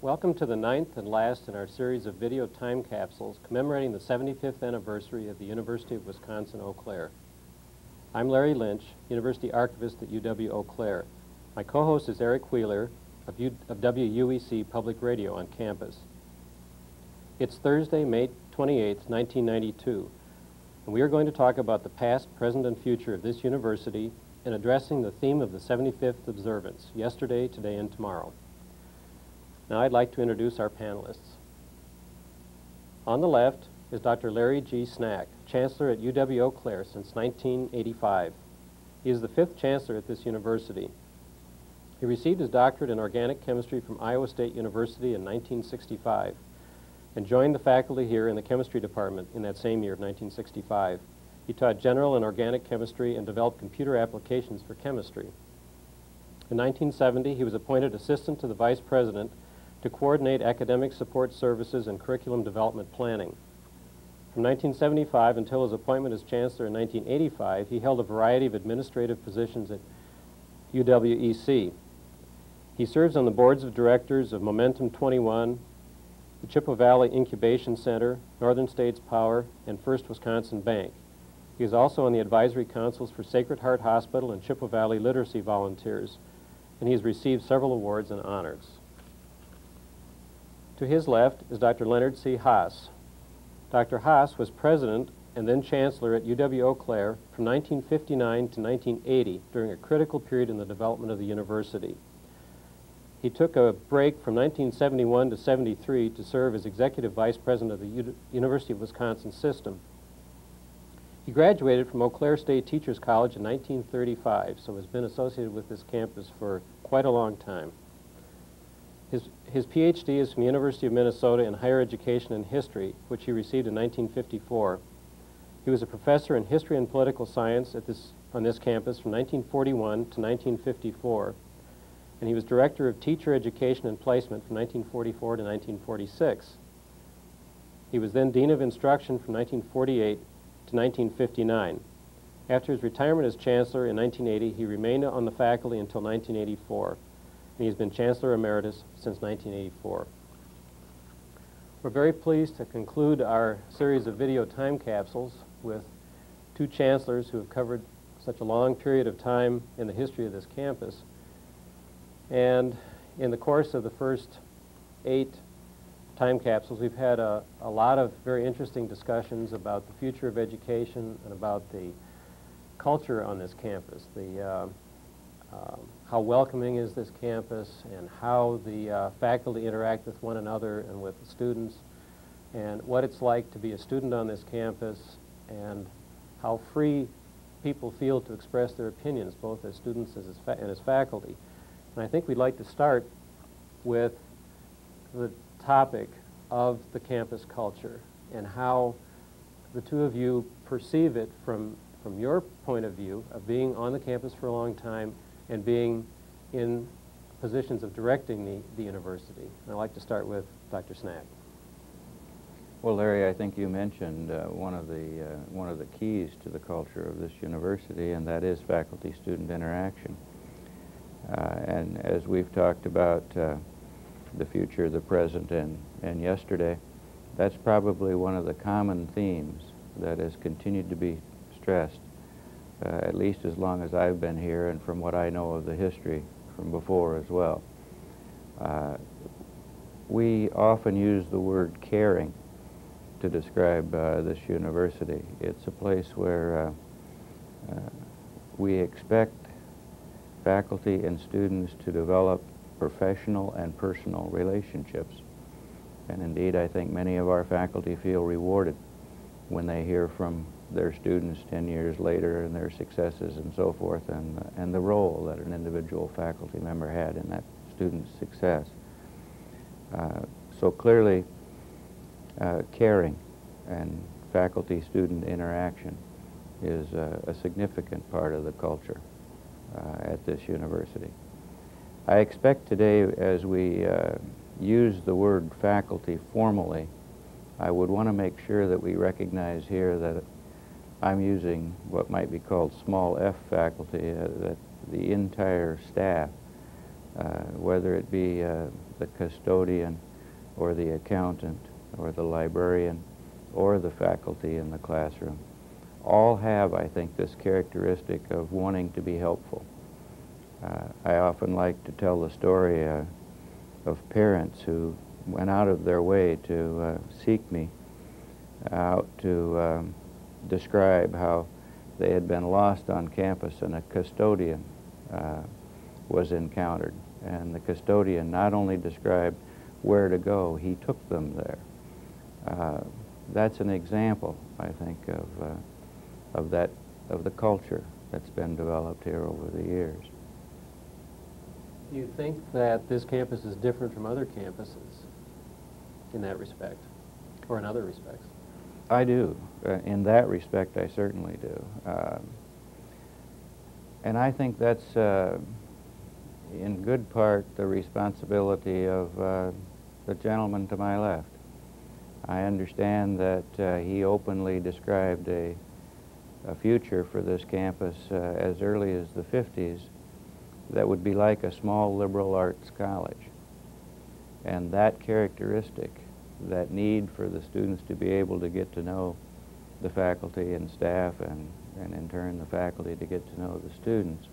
Welcome to the ninth and last in our series of video time capsules commemorating the 75th anniversary of the University of Wisconsin-Eau Claire. I'm Larry Lynch, University Archivist at UW-Eau Claire. My co-host is Eric Wheeler of WUEC Public Radio on campus. It's Thursday, May 28, 1992, and we are going to talk about the past, present, and future of this university in addressing the theme of the 75th observance, yesterday, today, and tomorrow. Now I'd like to introduce our panelists. On the left is Dr. Larry G. Schnack, Chancellor at UW-Eau Claire since 1985. He is the fifth Chancellor at this university. He received his doctorate in organic chemistry from Iowa State University in 1965 and joined the faculty here in the chemistry department in that same year of 1965. He taught general and organic chemistry and developed computer applications for chemistry. In 1970, he was appointed assistant to the vice president to coordinate academic support services and curriculum development planning. From 1975 until his appointment as chancellor in 1985, he held a variety of administrative positions at UW-EC. He serves on the boards of directors of Momentum 21, the Chippewa Valley Incubation Center, Northern States Power, and First Wisconsin Bank. He is also on the advisory councils for Sacred Heart Hospital and Chippewa Valley Literacy Volunteers, and he has received several awards and honors. To his left is Dr. Leonard C. Haas. Dr. Haas was president and then chancellor at UW-Eau Claire from 1959 to 1980 during a critical period in the development of the university. He took a break from 1971 to 73 to serve as executive vice president of the University of Wisconsin system. He graduated from Eau Claire State Teachers College in 1935, so has been associated with this campus for quite a long time. His PhD is from the University of Minnesota in Higher Education and History, which he received in 1954. He was a professor in History and Political Science on this campus from 1941 to 1954, and he was Director of Teacher Education and Placement from 1944 to 1946. He was then Dean of Instruction from 1948 to 1959. After his retirement as Chancellor in 1980, he remained on the faculty until 1984. And he's been Chancellor Emeritus since 1984. We're very pleased to conclude our series of video time capsules with two chancellors who have covered such a long period of time in the history of this campus. And in the course of the first 8 time capsules, we've had a lot of very interesting discussions about the future of education and about the culture on this campus, how welcoming is this campus, and how the faculty interact with one another and with the students, and what it's like to be a student on this campus, and how free people feel to express their opinions, both as students and as faculty. And I think we'd like to start with the topic of the campus culture and how the two of you perceive it from your point of view of being on the campus for a long time and being in positions of directing the university. And I'd like to start with Dr. Schnack. Well, Larry, I think you mentioned one of the keys to the culture of this university, and that is faculty-student interaction. And as we've talked about the future, the present, and yesterday, that's probably one of the common themes that has continued to be stressed at least as long as I've been here, and from what I know of the history from before as well. We often use the word caring to describe this university. It's a place where we expect faculty and students to develop professional and personal relationships. And indeed, I think many of our faculty feel rewarded when they hear from their students 10 years later and their successes and so forth, and the role that an individual faculty member had in that student's success. So clearly, caring and faculty-student interaction is a significant part of the culture at this university. I expect today, as we use the word faculty formally, I would want to make sure that we recognize here that I'm using what might be called small f faculty, that the entire staff whether it be the custodian or the accountant or the librarian or the faculty in the classroom, all have, I think, this characteristic of wanting to be helpful. I often like to tell the story of parents who went out of their way to seek me out to describe how they had been lost on campus and a custodian was encountered. And the custodian not only described where to go, he took them there. That's an example, I think, of the culture that's been developed here over the years. Do you think that this campus is different from other campuses in that respect, or in other respects? I do. In that respect, I certainly do. And I think that's, in good part, the responsibility of the gentleman to my left. I understand that he openly described a future for this campus as early as the 50s that would be like a small liberal arts college. And that characteristic, that need for the students to be able to get to know the faculty and staff, and in turn the faculty to get to know the students,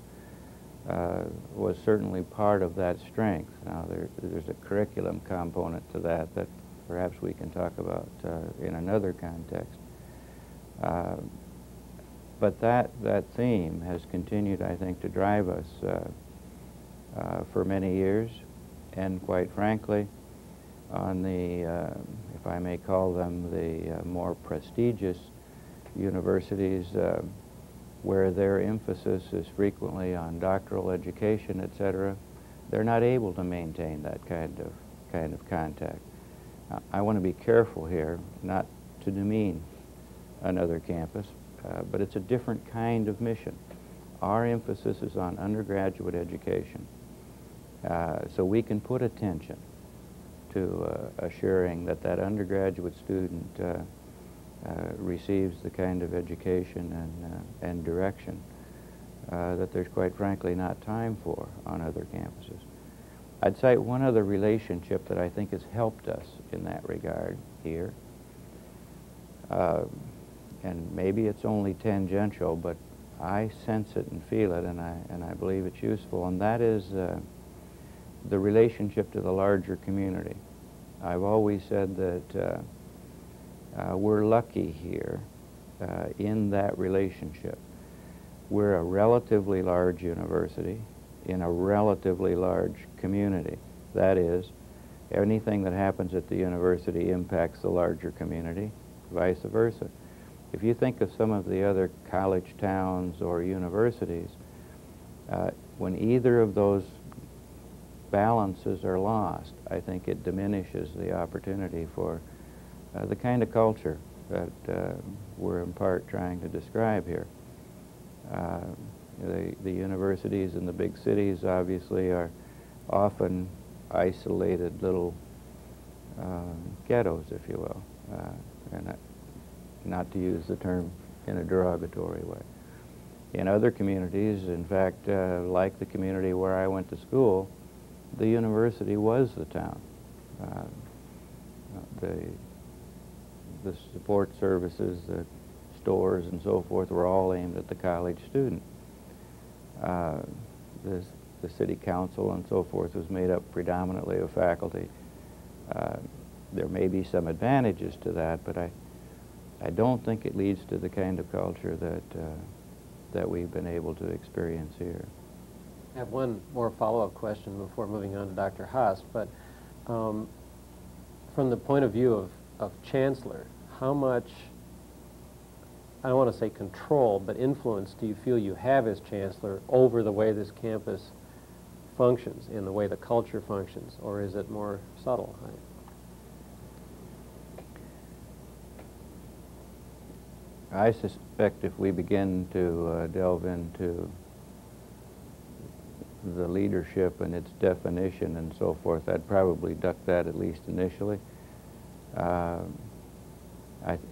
was certainly part of that strength. Now there's a curriculum component to that perhaps we can talk about in another context. But that theme has continued, I think, to drive us for many years, and quite frankly, on the, if I may call them, the more prestigious universities where their emphasis is frequently on doctoral education, etc., they're not able to maintain that kind of contact. I want to be careful here not to demean another campus, but it's a different kind of mission. Our emphasis is on undergraduate education, so we can put attention to assuring that that undergraduate student receives the kind of education and direction that there's quite frankly not time for on other campuses. I'd cite one other relationship that I think has helped us in that regard here. And maybe it's only tangential, but I sense it and feel it, and I believe it's useful, and that is the relationship to the larger community. I've always said that we're lucky here in that relationship. We're a relatively large university in a relatively large community. That is, anything that happens at the university impacts the larger community, vice versa. If you think of some of the other college towns or universities, when either of those balances are lost, I think it diminishes the opportunity for the kind of culture that we're in part trying to describe here. The universities in the big cities obviously are often isolated little ghettos, if you will, and not to use the term in a derogatory way. In other communities, in fact, like the community where I went to school, the university was the town. The support services, the stores and so forth were all aimed at the college student. The city council and so forth was made up predominantly of faculty. There may be some advantages to that, but I don't think it leads to the kind of culture that we've been able to experience here. I have one more follow-up question before moving on to Dr. Haas, but from the point of view of Chancellor, how much, I don't want to say control, but influence do you feel you have as Chancellor over the way this campus functions and the way the culture functions, or is it more subtle? I suspect if we begin to delve into the leadership and its definition and so forth, I'd probably duck that at least initially.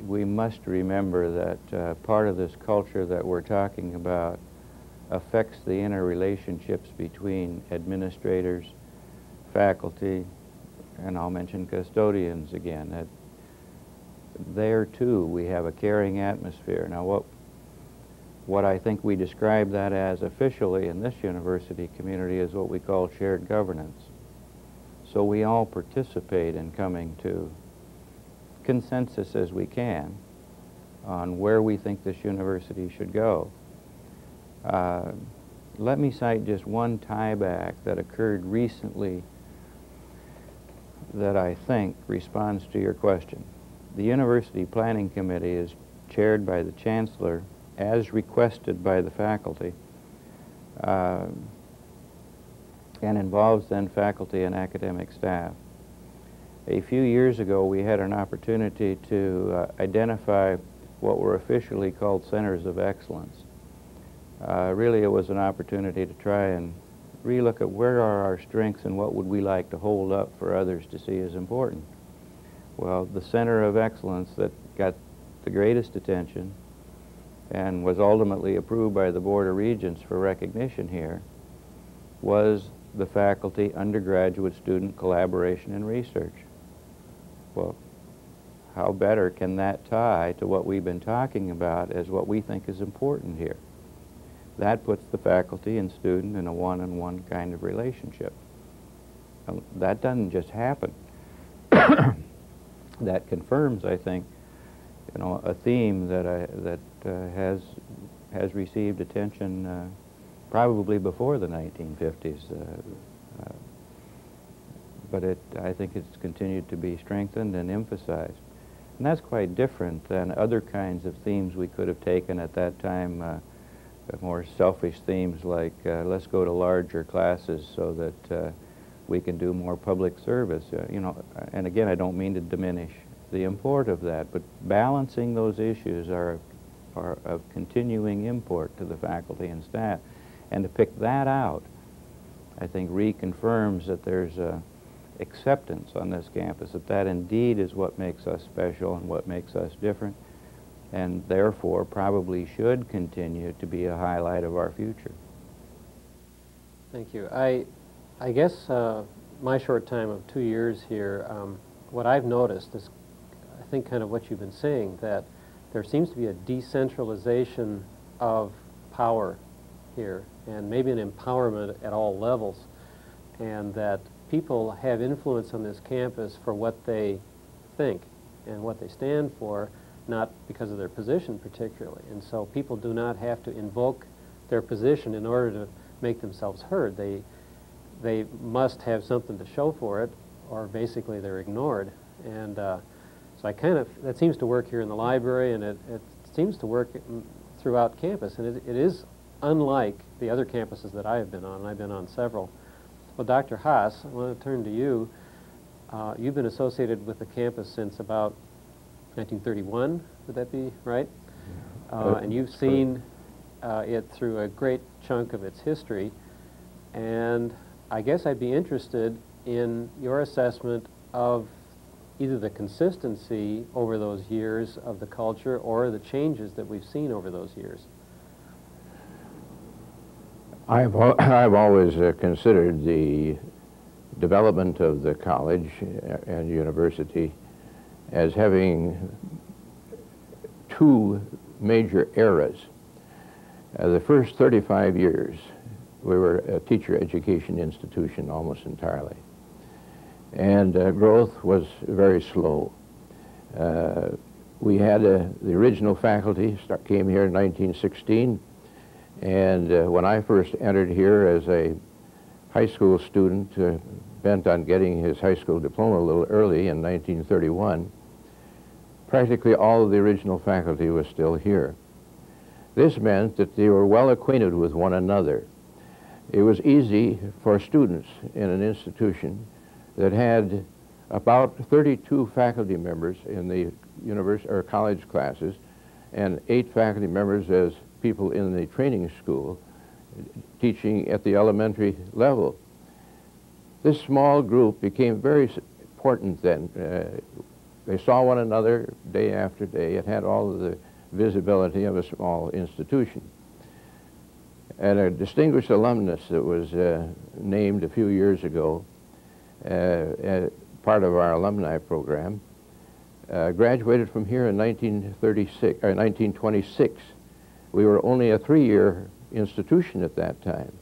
We must remember that part of this culture that we're talking about affects the interrelationships between administrators, faculty, and I'll mention custodians again. There too we have a caring atmosphere. Now what I think we describe that as officially in this university community is what we call shared governance. So we all participate in coming to consensus as we can on where we think this university should go. Let me cite just one tie-back that occurred recently that I think responds to your question. The University Planning Committee is chaired by the Chancellor as requested by the faculty, and involves then faculty and academic staff. A few years ago we had an opportunity to identify what were officially called centers of excellence. Really it was an opportunity to try and relook at where are our strengths and what would we like to hold up for others to see as important. Well, the center of excellence that got the greatest attention and was ultimately approved by the Board of Regents for recognition here was the faculty undergraduate student collaboration and research. Well, how better can that tie to what we've been talking about as what we think is important here? That puts the faculty and student in a one-on-one kind of relationship. That doesn't just happen. That confirms, I think, a theme that has received attention probably before the 1950s, but I think it's continued to be strengthened and emphasized. And that's quite different than other kinds of themes we could have taken at that time, more selfish themes like let's go to larger classes so that we can do more public service. And again, I don't mean to diminish the import of that, but balancing those issues are of continuing import to the faculty and staff. And to pick that out, I think reconfirms that there's acceptance on this campus, that indeed is what makes us special and what makes us different, and therefore probably should continue to be a highlight of our future. Thank you. I guess my short time of 2 years here, what I've noticed is, I think, kind of what you've been saying, that there seems to be a decentralization of power here, and maybe an empowerment at all levels, and that people have influence on this campus for what they think and what they stand for, not because of their position particularly. And so people do not have to invoke their position in order to make themselves heard. They must have something to show for it, or basically they're ignored. And so that seems to work here in the library, and it seems to work throughout campus. And it is unlike the other campuses that I have been on, and I've been on several. Well, Dr. Haas, I want to turn to you. You've been associated with the campus since about 1931, would that be right? And you've seen it through a great chunk of its history. And I guess I'd be interested in your assessment of either the consistency over those years of the culture or the changes that we've seen over those years. I've always considered the development of the college and university as having two major eras. The first 35 years, we were a teacher education institution almost entirely. And growth was very slow. We had the original faculty came here in 1916, and when I first entered here as a high school student, bent on getting his high school diploma a little early in 1931, practically all of the original faculty was still here. This meant that they were well acquainted with one another. It was easy for students in an institution that had about 32 faculty members in the university or college classes and 8 faculty members as people in the training school teaching at the elementary level. This small group became very important then. They saw one another day after day. It had all of the visibility of a small institution. and a distinguished alumnus that was named a few years ago, part of our alumni program, graduated from here in 1926. We were only a 3-year institution at that time.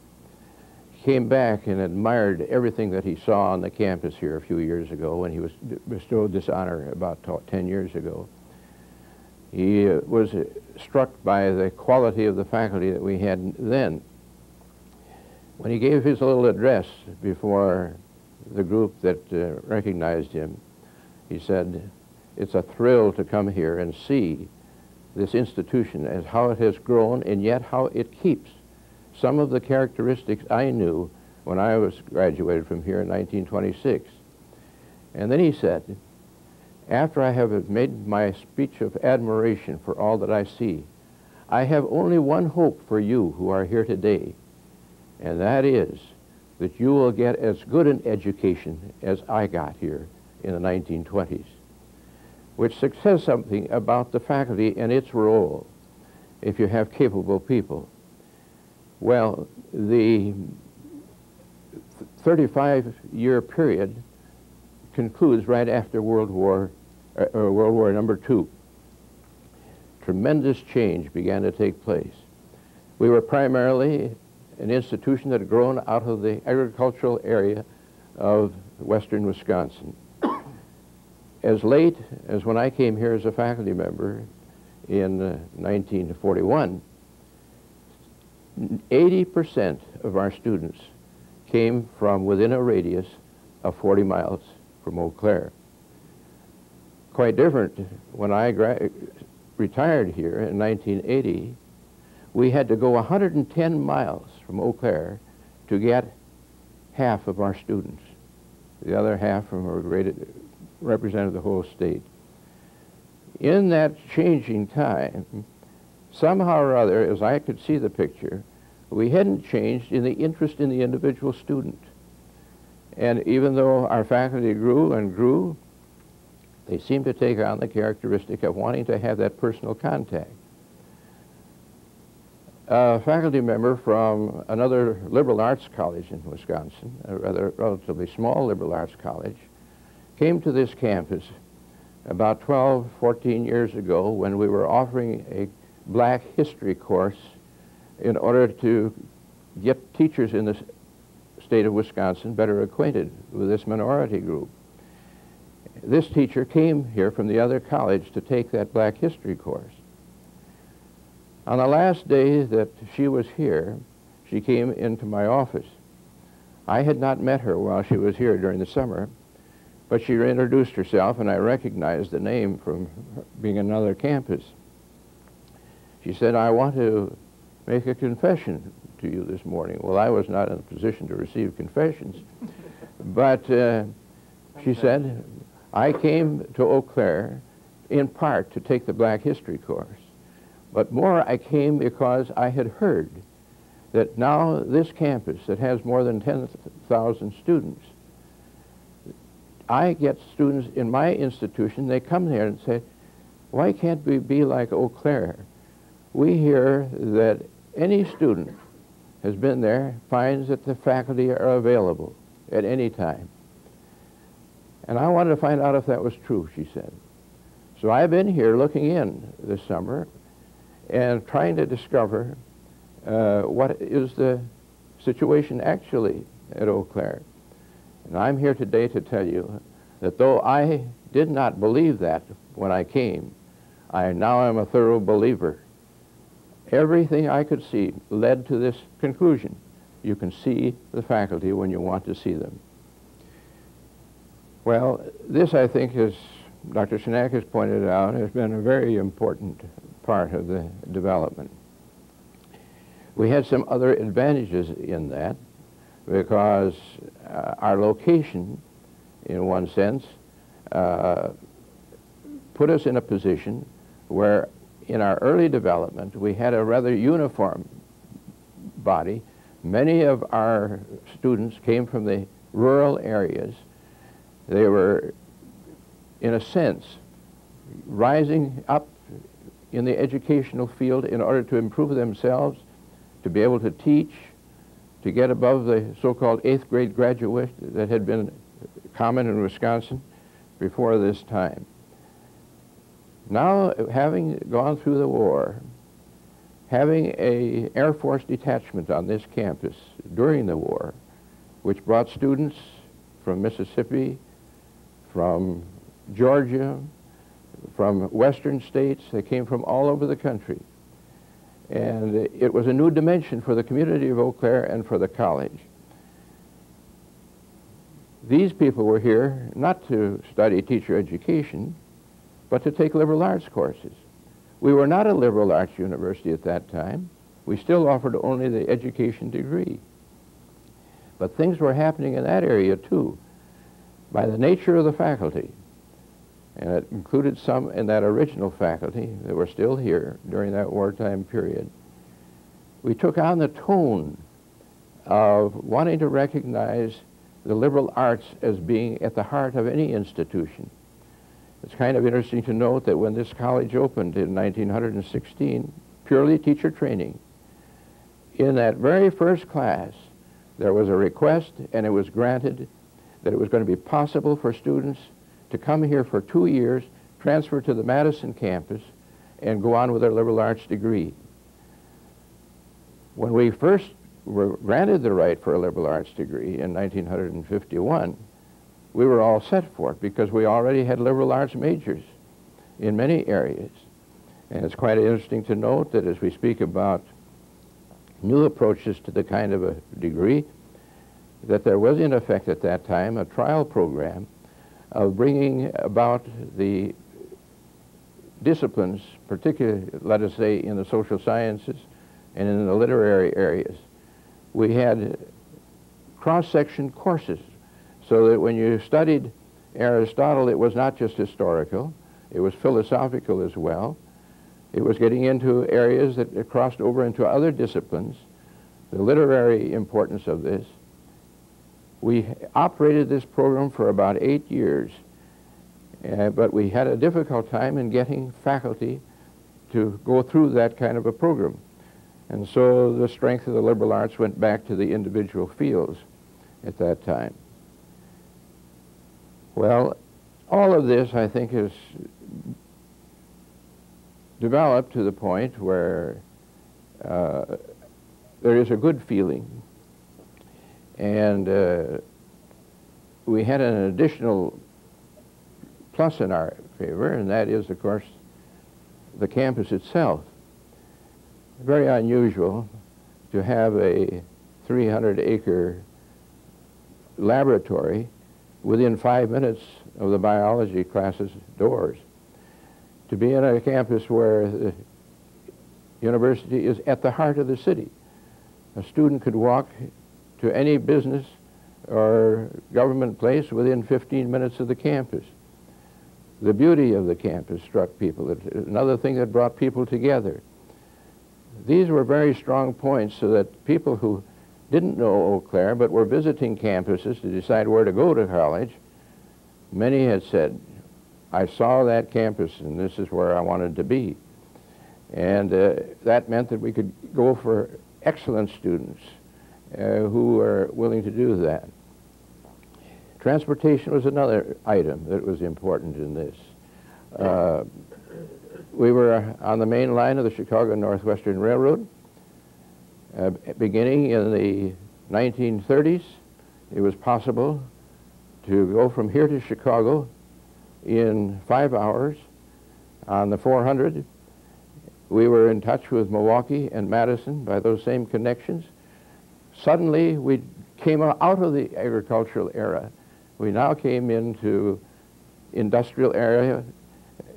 Came back and admired everything that he saw on the campus here a few years ago when he was bestowed this honor about 10 years ago. He was struck by the quality of the faculty that we had then. When he gave his little address before the group that recognized him, he said, "It's a thrill to come here and see this institution as how it has grown and yet how it keeps some of the characteristics I knew when I was graduated from here in 1926. And then he said, "After I have made my speech of admiration for all that I see, I have only one hope for you who are here today, and that is that you will get as good an education as I got here in the 1920s, which says something about the faculty and its role if you have capable people." Well, the 35-year period concludes right after World War II. Tremendous change began to take place. We were primarily an institution that had grown out of the agricultural area of western Wisconsin. As late as when I came here as a faculty member in 1941, 80% of our students came from within a radius of 40 miles from Eau Claire. Quite different when I retired here in 1980. We had to go 110 miles from Eau Claire to get half of our students. The other half represented the whole state. In that changing time, somehow or other, as I could see the picture, we hadn't changed in the interest in the individual student. And even though our faculty grew and grew, they seemed to take on the characteristic of wanting to have that personal contact. A faculty member from another liberal arts college in Wisconsin, a rather relatively small liberal arts college, came to this campus about 12, 14 years ago when we were offering a Black history course in order to get teachers in the state of Wisconsin better acquainted with this minority group. This teacher came here from the other college to take that Black history course. On the last day that she was here, she came into my office. I had not met her while she was here during the summer, but she introduced herself and I recognized the name from being another campus. She said, "I want to make a confession to you this morning." Well, I was not in a position to receive confessions, but she said, "I came to Eau Claire in part to take the Black history course, but more I came because I had heard that now this campus that has more than 10,000 students, I get students in my institution, they come there and say, why can't we be like Eau Claire? We hear that any student has been there, finds that the faculty are available at any time. And I wanted to find out if that was true," she said. So I've been here looking in this summer and trying to discover what is the situation actually at Eau Claire. And I'm here today to tell you that though I did not believe that when I came, I now am a thorough believer. Everything I could see led to this conclusion. You can see the faculty when you want to see them. Well, this, I think, as Dr. Schnack has pointed out, has been a very important part of the development. We had some other advantages in that because our location, in one sense, put us in a position where in our early development we had a rather uniform body. Many of our students came from the rural areas. They were, in a sense, rising up in the educational field in order to improve themselves to be able to teach, to get above the so-called 8th grade graduate that had been common in Wisconsin before this time. Now, having gone through the war, having an Air Force detachment on this campus during the war, which brought students from Mississippi, from Georgia, from western states, they came from all over the country. And it was a new dimension for the community of Eau Claire and for the college. These people were here not to study teacher education, but to take liberal arts courses. We were not a liberal arts university at that time. We still offered only the education degree. But things were happening in that area too, by the nature of the faculty. And it included some in that original faculty that were still here during that wartime period. We took on the tone of wanting to recognize the liberal arts as being at the heart of any institution. It's kind of interesting to note that when this college opened in 1916, purely teacher training, in that very first class, there was a request, and it was granted, that it was going to be possible for students to come here for 2 years, transfer to the Madison campus, and go on with their liberal arts degree. When we first were granted the right for a liberal arts degree in 1951, we were all set for it because we already had liberal arts majors in many areas. And it's quite interesting to note that as we speak about new approaches to the kind of a degree, that there was in effect at that time a trial program of bringing about the disciplines, particularly, let us say, in the social sciences and in the literary areas. We had cross-section courses so that when you studied Aristotle, it was not just historical, it was philosophical as well. It was getting into areas that crossed over into other disciplines, the literary importance of this. We operated this program for about 8 years, but we had a difficult time in getting faculty to go through that kind of a program. And so the strength of the liberal arts went back to the individual fields at that time. Well, all of this, I think, is developed to the point where there is a good feeling. And we had an additional plus in our favor, and that is, of course, the campus itself. Very unusual to have a 300-acre laboratory within 5 minutes of the biology class's doors. To be in a campus where the university is at the heart of the city. A student could walk to any business or government place within 15 minutes of the campus. The beauty of the campus struck people. It's another thing that brought people together. These were very strong points so that people who didn't know Eau Claire but were visiting campuses to decide where to go to college, many had said, I saw that campus and this is where I wanted to be. And that meant that we could go for excellent students who were willing to do that. Transportation was another item that was important in this. We were on the main line of the Chicago Northwestern Railroad. Beginning in the 1930s, it was possible to go from here to Chicago in 5 hours on the 400. We were in touch with Milwaukee and Madison by those same connections. Suddenly, we came out of the agricultural era. We now came into industrial area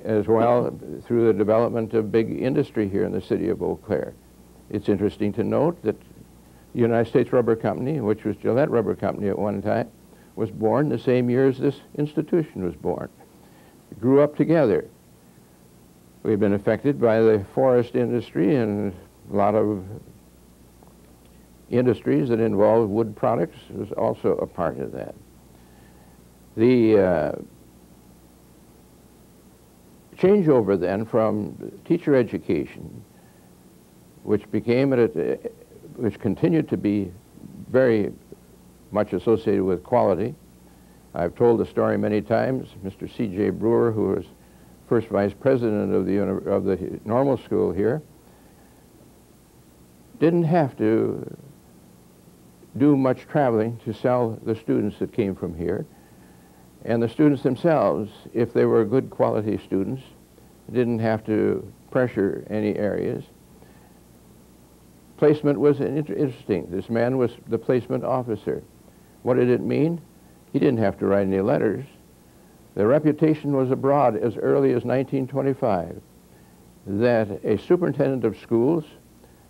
as well through the development of big industry here in the city of Eau Claire. It's interesting to note that the United States Rubber Company, which was Gillette Rubber Company at one time, was born the same year as this institution was born. It grew up together. We've been affected by the forest industry and a lot of industries that involve wood products was also a part of that. The changeover then from teacher education, which became at which continued to be very much associated with quality. I've told the story many times. Mr. C.J. Brewer, who was first vice president of the normal school here, didn't have to do much traveling to sell the students that came from here. And the students themselves, if they were good quality students, didn't have to pressure any areas. Placement was interesting. This man was the placement officer. What did it mean? He didn't have to write any letters. The reputation was abroad as early as 1925 that a superintendent of schools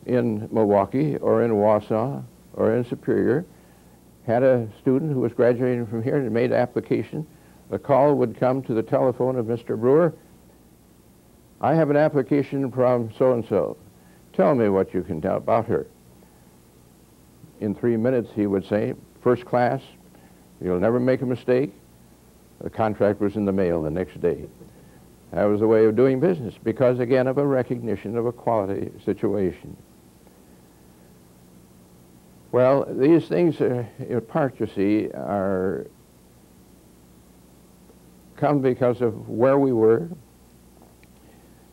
in Milwaukee or in Wausau or in Superior had a student who was graduating from here and made application. The call would come to the telephone of Mr. Brewer. I have an application from so-and-so. Tell me what you can tell about her. In 3 minutes, he would say, first class, you'll never make a mistake. The contract was in the mail the next day. That was the way of doing business because, again, of a recognition of a quality situation. Well, these things, in part, you see, come because of where we were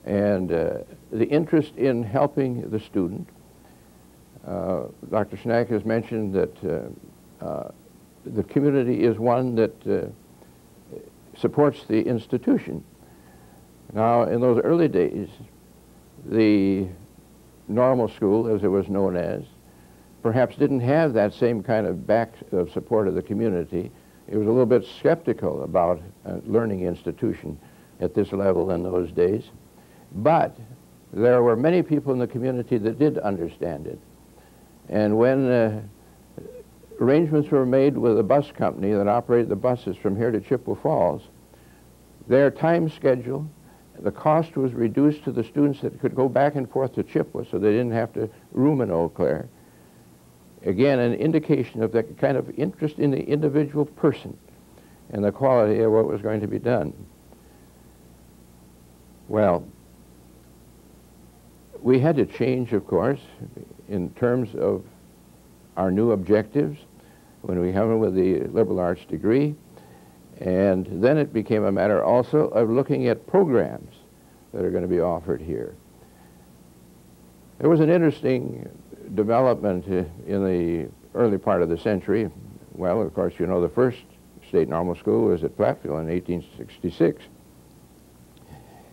and the interest in helping the student. Dr. Schnack has mentioned that the community is one that supports the institution. Now, in those early days, the normal school, as it was known as, perhaps didn't have that same kind of support of the community. It was a little bit skeptical about a learning institution at this level in those days. But there were many people in the community that did understand it. And when arrangements were made with a bus company that operated the buses from here to Chippewa Falls, their time schedule, the cost was reduced to the students that could go back and forth to Chippewa so they didn't have to room in Eau Claire. Again, an indication of that kind of interest in the individual person and the quality of what was going to be done. Well, we had to change, of course, in terms of our new objectives when we came with the liberal arts degree. And then it became a matter also of looking at programs that are going to be offered here. There was an interesting development in the early part of the century. Well, of course, you know, the first state normal school was at Platteville in 1866.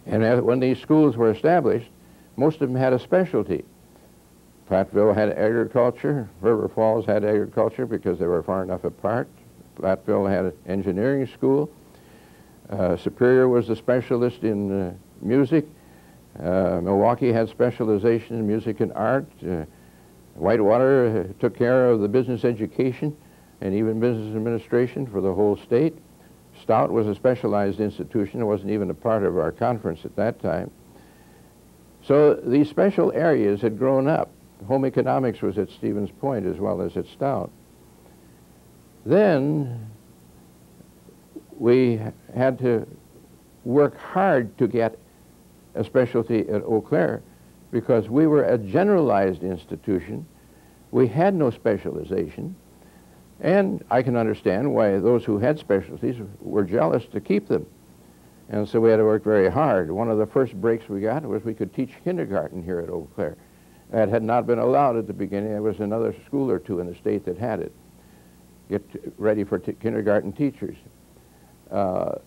And when these schools were established, most of them had a specialty. Platteville had agriculture. River Falls had agriculture because they were far enough apart. Platteville had an engineering school. Superior was the specialist in music. Milwaukee had specialization in music and art. Whitewater took care of the business education and even business administration for the whole state. Stout was a specialized institution. It wasn't even a part of our conference at that time. So these special areas had grown up. Home economics was at Stevens Point as well as at Stout. Then we had to work hard to get a specialty at Eau Claire because we were a generalized institution. We had no specialization. And I can understand why those who had specialties were jealous to keep them. And so we had to work very hard. One of the first breaks we got was we could teach kindergarten here at Eau Claire. That had not been allowed at the beginning. There was another school or two in the state that had it. Get ready for kindergarten teachers. The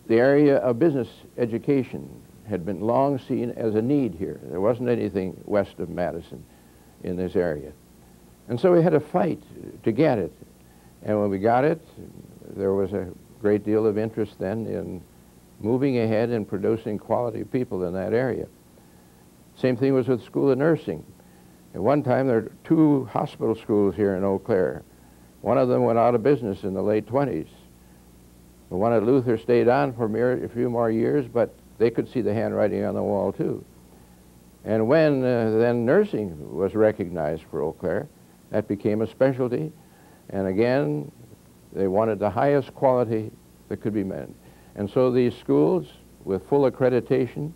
area of business education had been long seen as a need here. There wasn't anything west of Madison in this area. And so we had to fight to get it. And when we got it, there was a great deal of interest then in moving ahead and producing quality people in that area. Same thing was with School of Nursing. At one time, there were 2 hospital schools here in Eau Claire. One of them went out of business in the late 20s. The one at Luther stayed on for a few more years, but they could see the handwriting on the wall, too. And when then nursing was recognized for Eau Claire, that became a specialty. And again, they wanted the highest quality that could be met. And so these schools, with full accreditation,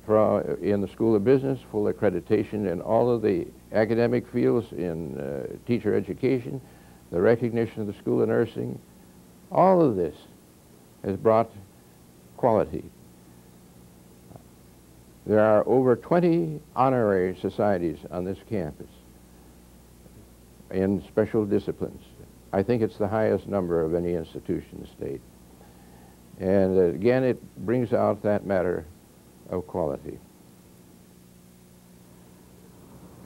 in the School of Business, full accreditation in all of the academic fields, in teacher education, the recognition of the School of Nursing. All of this has brought quality. There are over 20 honorary societies on this campus in special disciplines. I think it's the highest number of any institution in the state. And again, it brings out that matter of quality.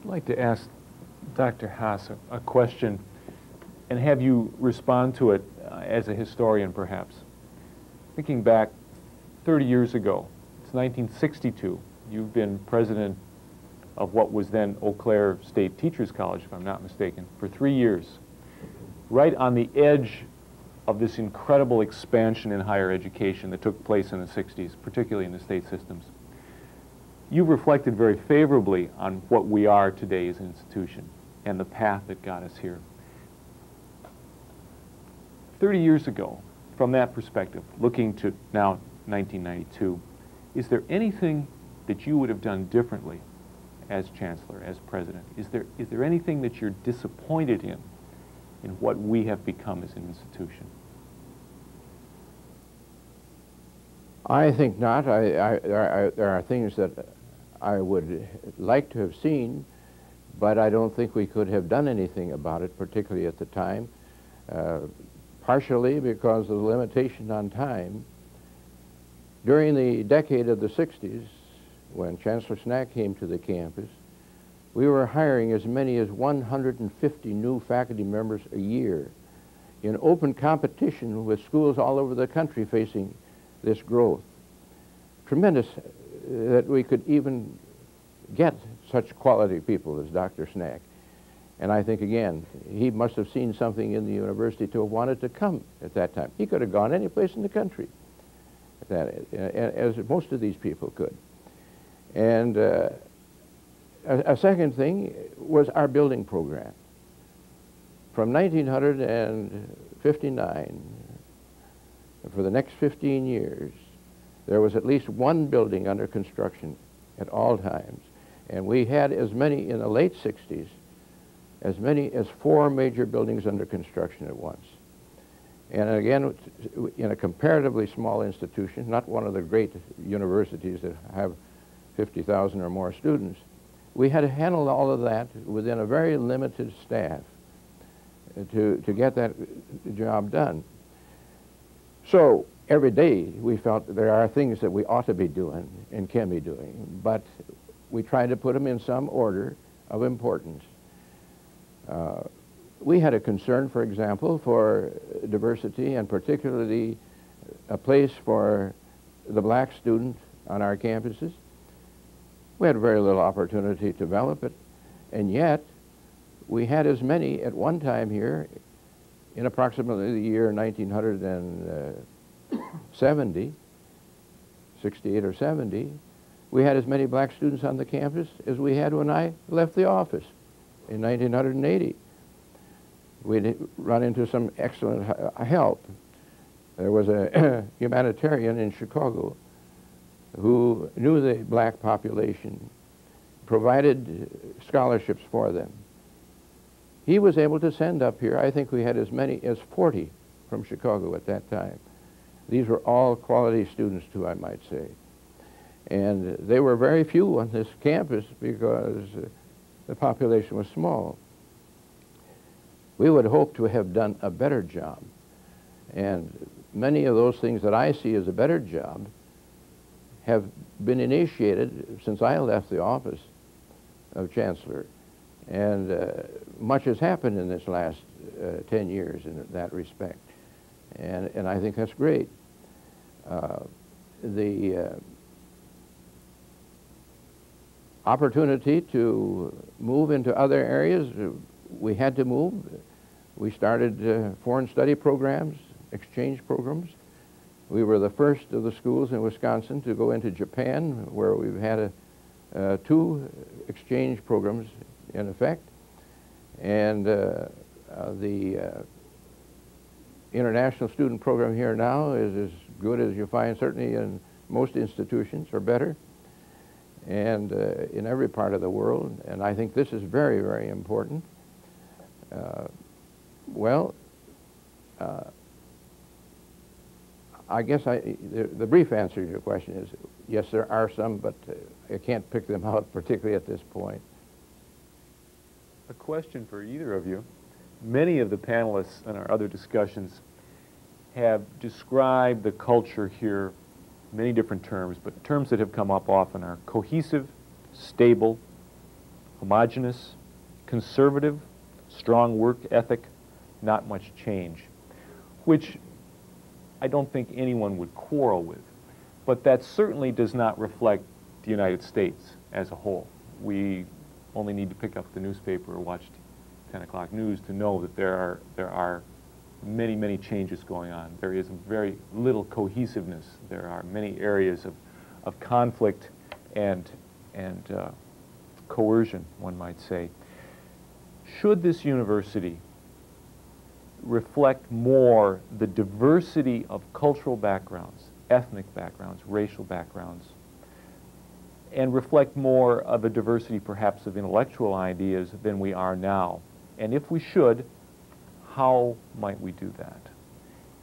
I'd like to ask Dr. Haas a question and have you respond to it as a historian, perhaps. Thinking back 30 years ago, it's 1962, you've been president of what was then Eau Claire State Teachers College, if I'm not mistaken, for 3 years, right on the edge of this incredible expansion in higher education that took place in the 60s, particularly in the state systems. You've reflected very favorably on what we are today as an institution and the path that got us here. 30 years ago, from that perspective, looking to now 1992, is there anything that you would have done differently as chancellor, as president? Is there anything that you're disappointed in what we have become as an institution? I think not. There are things that I would like to have seen, but I don't think we could have done anything about it, particularly at the time, partially because of the limitation on time. During the decade of the 60s, when Chancellor Schnack came to the campus, we were hiring as many as 150 new faculty members a year in open competition with schools all over the country facing this growth. Tremendous that we could even get such quality people as Dr. Schnack. And I think, again, he must have seen something in the university to have wanted to come at that time. He could have gone any place in the country, as most of these people could. And a second thing was our building program. From 1959, for the next 15 years, there was at least one building under construction at all times. And we had as many in the late 60s, as many as 4 major buildings under construction at once. And again, in a comparatively small institution, not one of the great universities that have 50,000 or more students, we had to handle all of that within a very limited staff to get that job done. So every day we felt that there are things that we ought to be doing and can be doing, but we tried to put them in some order of importance. We had a concern, for example, for diversity, and particularly a place for the black student on our campuses. We had very little opportunity to develop it, and yet we had as many at one time here in approximately the year 1970, 68 or 70, we had as many black students on the campus as we had when I left the office in 1980. We'd run into some excellent help. There was a humanitarian in Chicago who knew the black population, provided scholarships for them. He was able to send up here, I think we had as many as 40 from Chicago at that time. These were all quality students too, I might say. And they were very few on this campus because the population was small. We would hope to have done a better job. And many of those things that I see as a better job have been initiated since I left the office of Chancellor. And much has happened in this last 10 years in that respect. And I think that's great. The opportunity to move into other areas, we had to move. We started foreign study programs, exchange programs. We were the first of the schools in Wisconsin to go into Japan, where we've had 2 exchange programs in effect. And the international student program here now is as good as you find certainly in most institutions, or better. and in every part of the world, and I think this is very, very important. Well, I guess the brief answer to your question is, yes, there are some, but I can't pick them out, particularly at this point. A question for either of you. Many of the panelists in our other discussions have described the culture here, many different terms, but terms that have come up often are cohesive, stable, homogeneous, conservative, strong work ethic, not much change, which I don't think anyone would quarrel with. But that certainly does not reflect the United States as a whole. We only need to pick up the newspaper or watch 10 o'clock news to know that there are many, many changes going on. There is very little cohesiveness. There are many areas of conflict and coercion, one might say. Should this university reflect more the diversity of cultural backgrounds, ethnic backgrounds, racial backgrounds, and reflect more of a diversity perhaps of intellectual ideas than we are now? And if we should, how might we do that?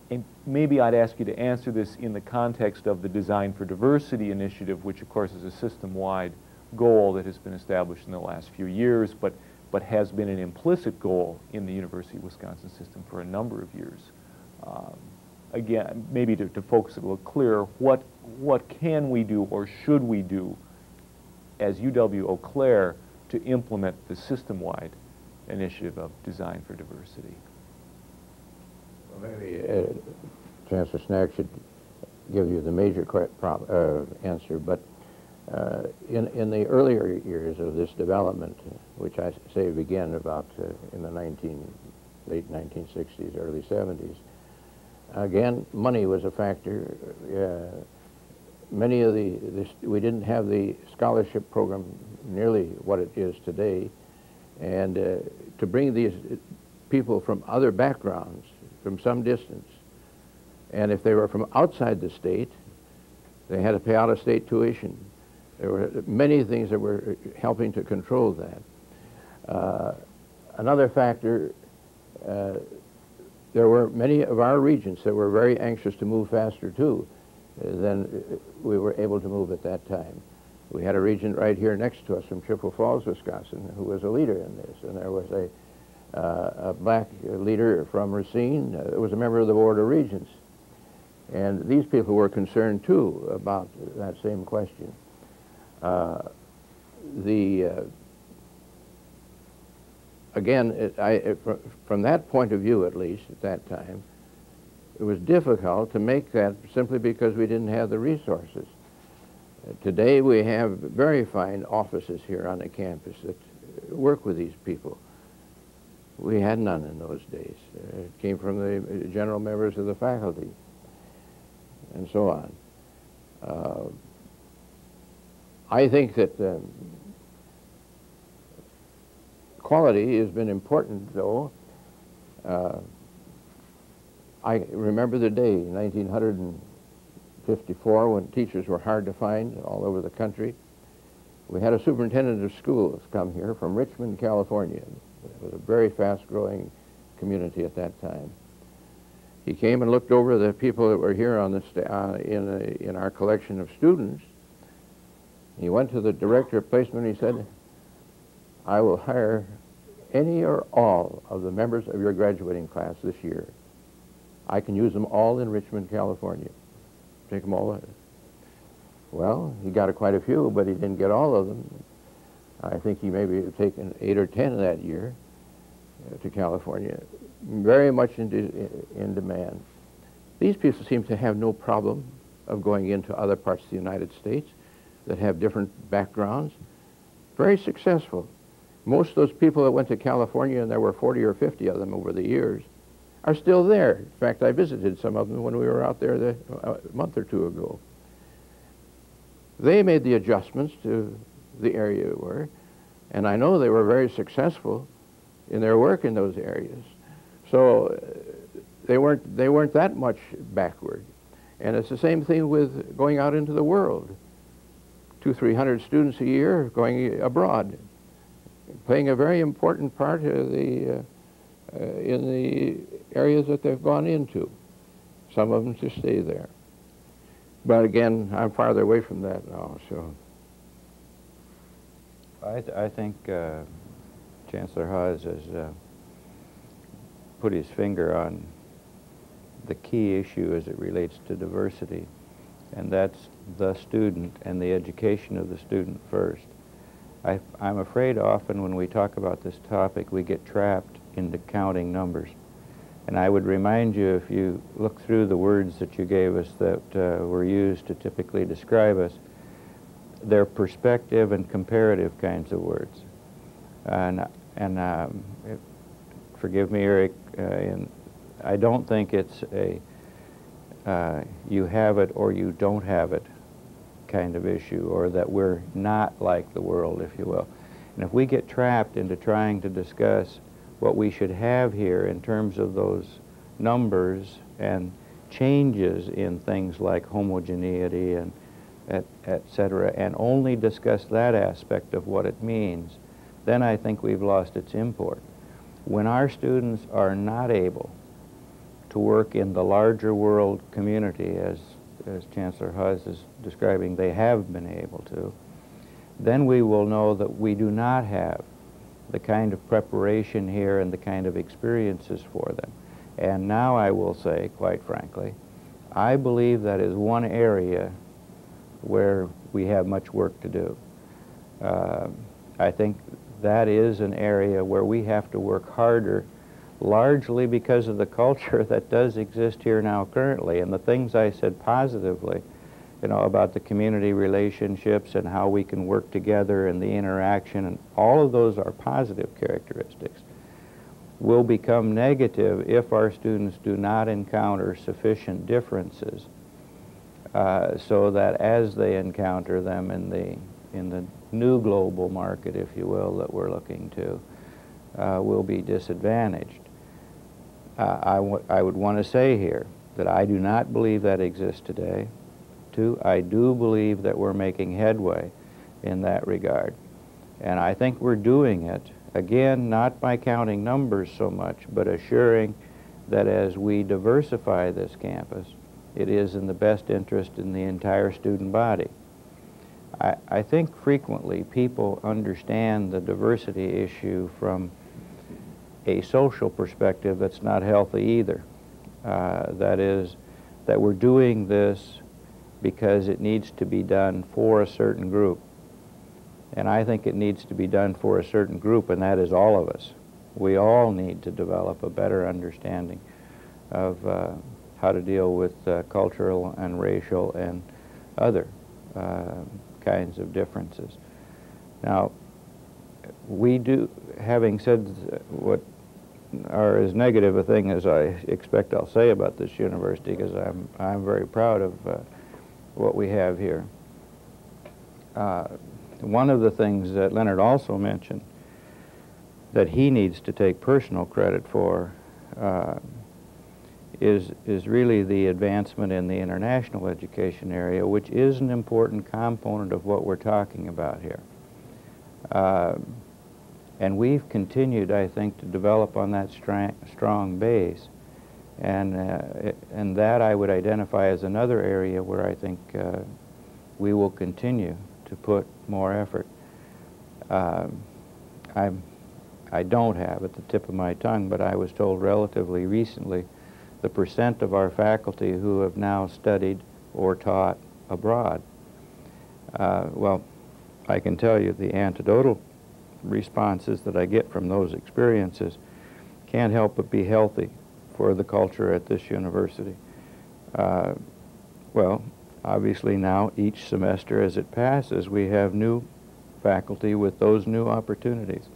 And maybe I'd ask you to answer this in the context of the Design for Diversity initiative, which of course is a system-wide goal that has been established in the last few years, but has been an implicit goal in the University of Wisconsin system for a number of years. Again, maybe to focus a little clearer, what can we do or should we do as UW-Eau Claire to implement the system-wide initiative of Design for Diversity? Well, maybe Chancellor Schnack should give you the major answer, but in the earlier years of this development, which I say began about in the late 1960s, early 70s, again, money was a factor. Many of we didn't have the scholarship program nearly what it is today, and to bring these people from other backgrounds, from some distance, and if they were from outside the state, they had to pay out-of-state tuition. There were many things that were helping to control that. Another factor, there were many of our regents that were very anxious to move faster too than we were able to move at that time. We had a regent right here next to us from Chippewa Falls, Wisconsin, who was a leader in this, and there was a black leader from Racine who was a member of the Board of Regents. And these people were concerned too about that same question. Again, from that point of view, at least at that time, it was difficult to make that simply because we didn't have the resources. Today we have very fine offices here on the campus that work with these people. We had none in those days. It came from the general members of the faculty and so on. I think that quality has been important, though. I remember the day, 1954, when teachers were hard to find all over the country. We had a superintendent of schools come here from Richmond, California. It was a very fast-growing community at that time. He came and looked over the people that were here on in our collection of students. He went to the director of placement and he said, "I will hire any or all of the members of your graduating class this year. I can use them all in Richmond, California. Take them all." Well, he got quite a few, but he didn't get all of them. I think he maybe had taken 8 or 10 that year to California. Very much in demand. These people seem to have no problem of going into other parts of the United States that have different backgrounds. Very successful. Most of those people that went to California, and there were 40 or 50 of them over the years, are still there. In fact, I visited some of them when we were out there a month or two ago. They made the adjustments to the area we were, and I know they were very successful in their work in those areas. So they weren't that much backward. And it's the same thing with going out into the world. 200-300 students a year going abroad, playing a very important part of the, in the areas that they've gone into. Some of them to stay there. But again, I'm farther away from that now, so. I think Chancellor Haas has put his finger on the key issue as it relates to diversity, and that's the student and the education of the student first. I'm afraid often when we talk about this topic, we get trapped into counting numbers. And I would remind you, if you look through the words that you gave us that were used to typically describe us, they're perspective and comparative kinds of words. And forgive me, Eric, I don't think it's a you have it or you don't have it kind of issue, or that we're not like the world, if you will. And if we get trapped into trying to discuss what we should have here in terms of those numbers and changes in things like homogeneity and et cetera, and only discuss that aspect of what it means, then I think we've lost its import. When our students are not able to work in the larger world community, as Chancellor Haas is describing they have been able to, then we will know that we do not have the kind of preparation here and the kind of experiences for them. And now I will say, quite frankly, I believe that is one area where we have much work to do. I think that is an area where we have to work harder, largely because of the culture that does exist here now currently. And the things I said positively, you know, about the community relationships and how we can work together and the interaction, and all of those are positive characteristics, will become negative if our students do not encounter sufficient differences so that as they encounter them in the new global market, if you will, that we're looking to, will be disadvantaged. I would want to say here that I do not believe that exists today. Two, I do believe that we're making headway in that regard. And I think we're doing it, again, not by counting numbers so much, but assuring that as we diversify this campus, it is in the best interest in the entire student body. I think frequently people understand the diversity issue from a social perspective that's not healthy either. That is, that we're doing this because it needs to be done for a certain group. And I think it needs to be done for a certain group, and that is all of us. We all need to develop a better understanding of how to deal with cultural and racial and other kinds of differences. Now, we do, having said what are as negative a thing as I expect I'll say about this university, because I'm very proud of what we have here. One of the things that Leonard also mentioned that he needs to take personal credit for is really the advancement in the international education area, which is an important component of what we're talking about here. And we've continued, I think, to develop on that strong base. And that I would identify as another area where I think we will continue to put more effort. I don't have at the tip of my tongue, but I was told relatively recently the percent of our faculty who have now studied or taught abroad. Well, I can tell you the anecdotal responses that I get from those experiences can't help but be healthy for the culture at this university. Well, obviously now each semester as it passes we have new faculty with those new opportunities.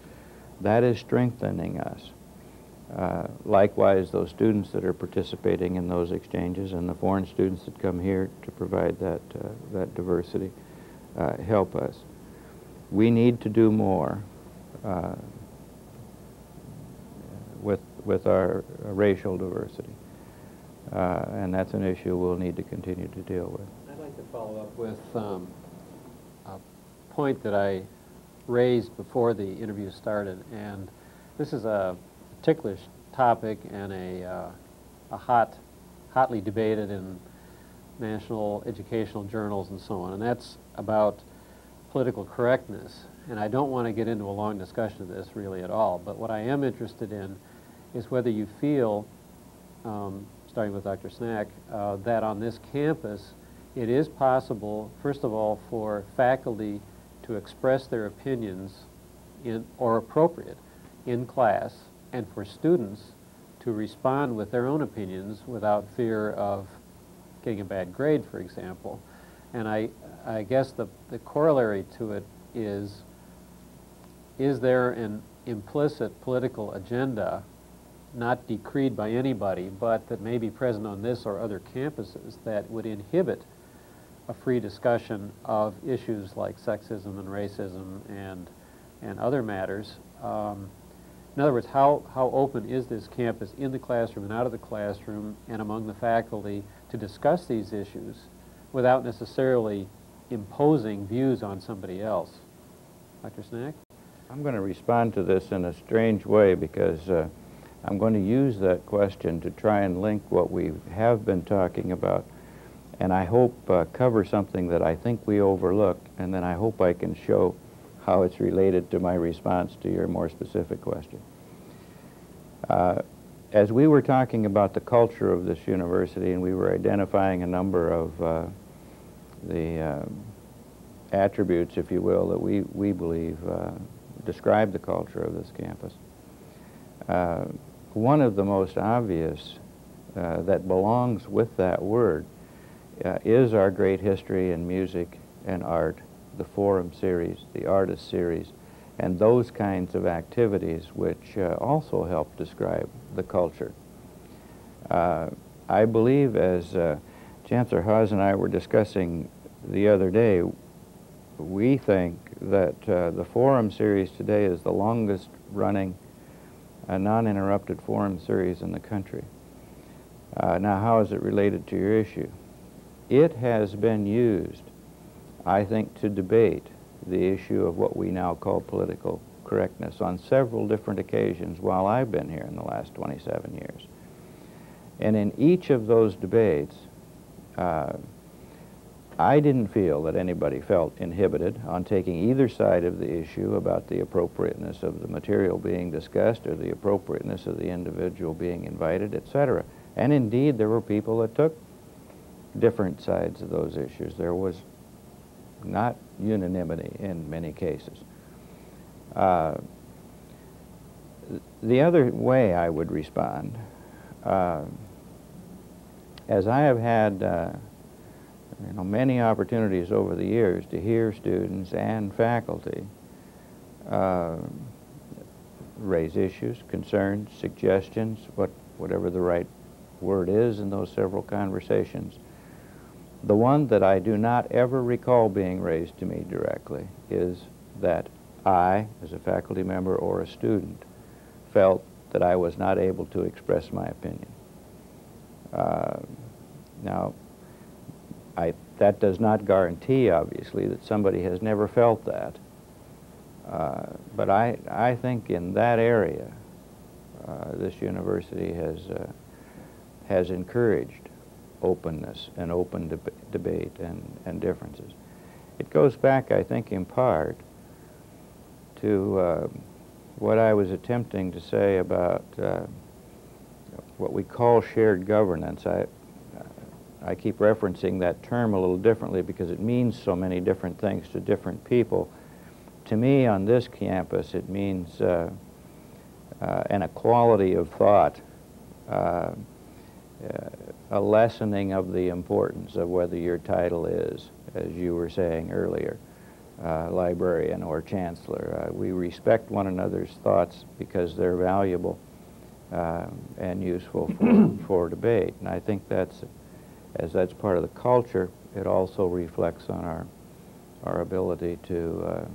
That is strengthening us. Likewise, those students that are participating in those exchanges and the foreign students that come here to provide that diversity help us. We need to do more with our racial diversity. And that's an issue we'll need to continue to deal with. I'd like to follow up with point that I raised before the interview started, and this is a ticklish topic and a hotly debated in national educational journals and so on, and that's about political correctness. And I don't want to get into a long discussion of this really at all, but what I am interested in is whether you feel, starting with Dr. Schnack, that on this campus it is possible, first of all, for faculty to express their opinions or appropriate in class, and for students to respond with their own opinions without fear of getting a bad grade, for example. And I guess the corollary to it is there an implicit political agenda, not decreed by anybody, but that may be present on this or other campuses, that would inhibit a free discussion of issues like sexism and racism and other matters? In other words, how open is this campus in the classroom and out of the classroom and among the faculty to discuss these issues without necessarily imposing views on somebody else? Dr. Schnack? I'm going to respond to this in a strange way because I'm going to use that question to try and link what we have been talking about, and I hope cover something that I think we overlook, and then I hope I can show how it's related to my response to your more specific question. As we were talking about the culture of this university, and we were identifying a number of the attributes, if you will, that we believe describe the culture of this campus, one of the most obvious that belongs with that word is our great history in music and art, the Forum series, the Artist series, and those kinds of activities which also help describe the culture. I believe, as Chancellor Haas and I were discussing the other day, we think that the Forum series today is the longest running non-interrupted forum series in the country. Now, how is it related to your issue? It has been used, I think, to debate the issue of what we now call political correctness on several different occasions while I've been here in the last 27 years. And in each of those debates, I didn't feel that anybody felt inhibited on taking either side of the issue about the appropriateness of the material being discussed or the appropriateness of the individual being invited, etc. And indeed, there were people that took different sides of those issues. There was not unanimity in many cases. The other way I would respond, as I have had many opportunities over the years to hear students and faculty raise issues, concerns, suggestions, whatever the right word is in those several conversations. The one that I do not ever recall being raised to me directly is that I, as a faculty member or a student, felt that I was not able to express my opinion. Now, that does not guarantee, obviously, that somebody has never felt that. But I think in that area, this university has encouraged openness and open debate and differences. It goes back, I think, in part to what I was attempting to say about what we call shared governance. I keep referencing that term a little differently because it means so many different things to different people. To me, on this campus, it means an equality of thought, a lessening of the importance of whether your title is, as you were saying earlier, librarian or chancellor. We respect one another's thoughts because they're valuable and useful for debate. And I think as that's part of the culture, it also reflects on our ability to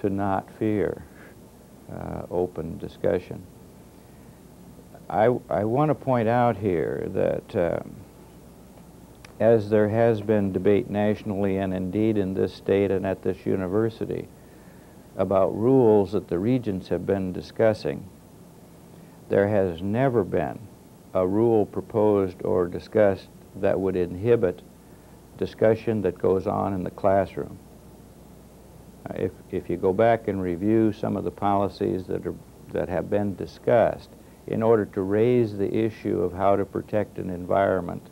not fear open discussion. I want to point out here that as there has been debate nationally and indeed in this state and at this university about rules that the regents have been discussing, there has never been a rule proposed or discussed that would inhibit discussion that goes on in the classroom. If you go back and review some of the policies that have been discussed in order to raise the issue of how to protect an environment,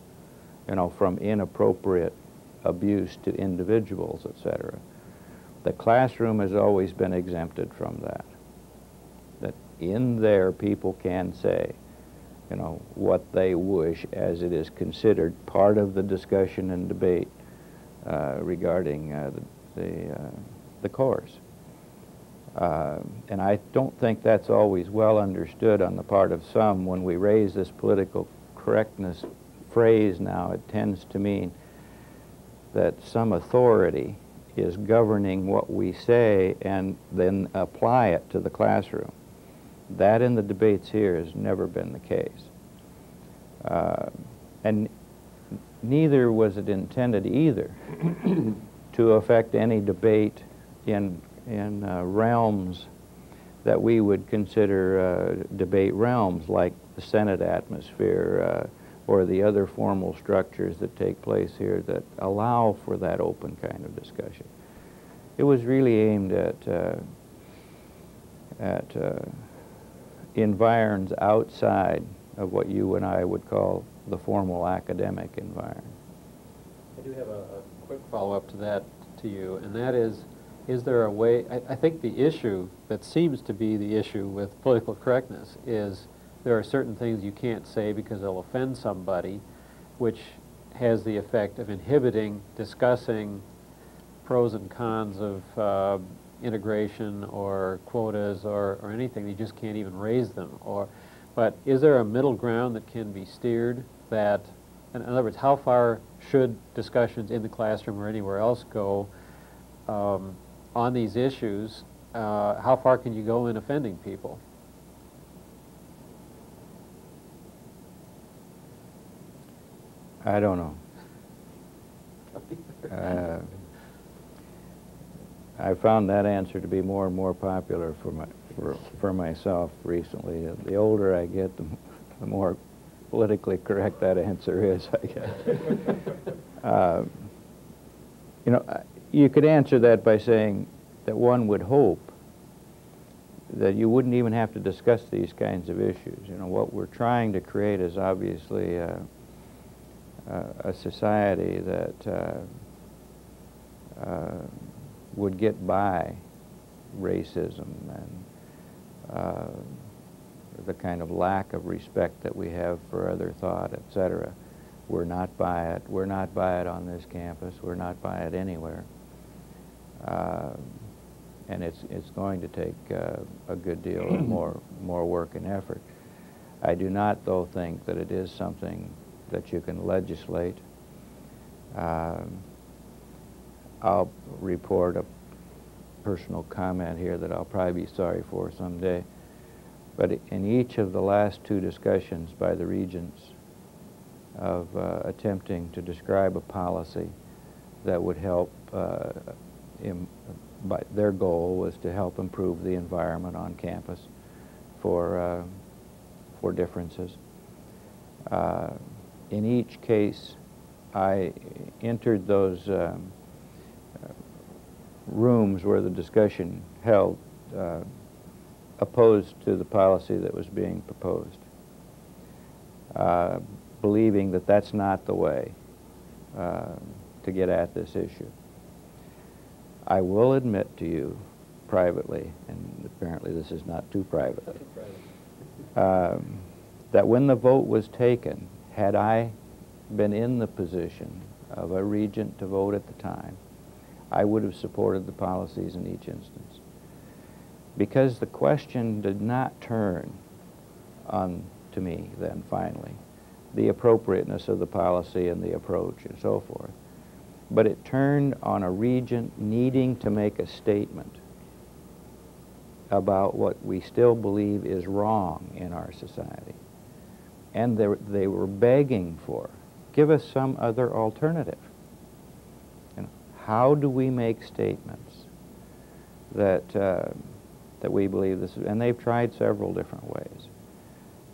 you know, from inappropriate abuse to individuals, etc., the classroom has always been exempted from that. That in there people can say, you know, what they wish, as it is considered part of the discussion and debate regarding the course. And I don't think that's always well understood on the part of some. When we raise this political correctness phrase now, it tends to mean that some authority is governing what we say and then apply it to the classroom. That in the debates here has never been the case. And neither was it intended either to affect any debate in realms that we would consider debate realms, like the Senate atmosphere or the other formal structures that take place here that allow for that open kind of discussion. It was really aimed at environs outside of what you and I would call the formal academic environment. I do have a quick follow-up to that to you, and that is there a way, I think the issue that seems to be the issue with political correctness is there are certain things you can't say because they'll offend somebody, which has the effect of inhibiting discussing pros and cons of integration or quotas or anything. You just can't even raise them. But is there a middle ground that can be steered that, in other words, how far should discussions in the classroom or anywhere else go on these issues? How far can you go in offending people? I don't know. I found that answer to be more and more popular for myself recently. The older I get, the more politically correct that answer is, I guess. You know, you could answer that by saying that one would hope that you wouldn't even have to discuss these kinds of issues. You know, what we're trying to create is obviously a society that would get by racism and the kind of lack of respect that we have for other thought, etc. We're not by it. We're not by it on this campus. We're not by it anywhere. And it's going to take a good deal of more work and effort. I do not, though, think that it is something that you can legislate. I'll report a personal comment here that I'll probably be sorry for someday. But in each of the last two discussions by the regents of attempting to describe a policy that would help, but their goal was to help improve the environment on campus for differences. In each case, I entered those rooms where the discussion held opposed to the policy that was being proposed, believing that that's not the way to get at this issue. I will admit to you privately, and apparently this is not too private, that when the vote was taken, had I been in the position of a regent to vote at the time, I would have supported the policies in each instance. Because the question did not turn on, to me then finally, the appropriateness of the policy and the approach and so forth, but it turned on a regent needing to make a statement about what we still believe is wrong in our society. And they were begging for give us some other alternative. You know, how do we make statements that that we believe this is, and they've tried several different ways.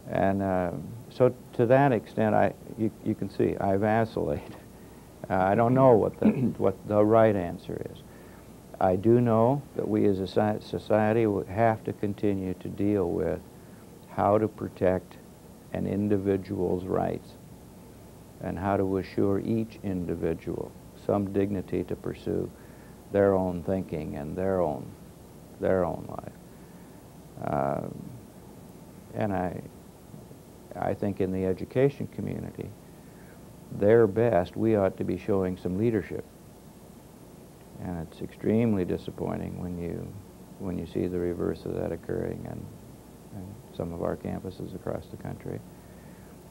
And so to that extent, you can see I vacillate. I don't know what the right answer is. I do know that we as a society will have to continue to deal with how to protect an individual's rights and how to assure each individual some dignity to pursue their own thinking and their own life. And I think in the education community, their best, we ought to be showing some leadership. And it's extremely disappointing when you see the reverse of that occurring in some of our campuses across the country.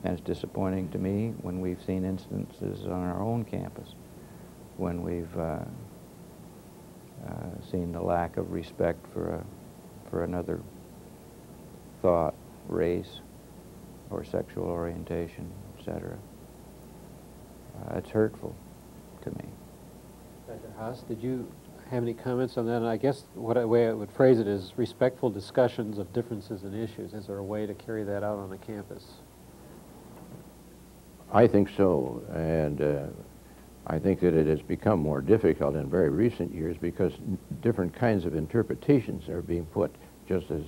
And it's disappointing to me when we've seen instances on our own campus when we've seen the lack of respect for another thought, race, or sexual orientation, etc. It's hurtful to me. Dr. Haas, did you have any comments on that? And I guess the way I would phrase it is respectful discussions of differences in issues. Is there a way to carry that out on a campus? I think so, and I think that it has become more difficult in very recent years because different kinds of interpretations are being put, just as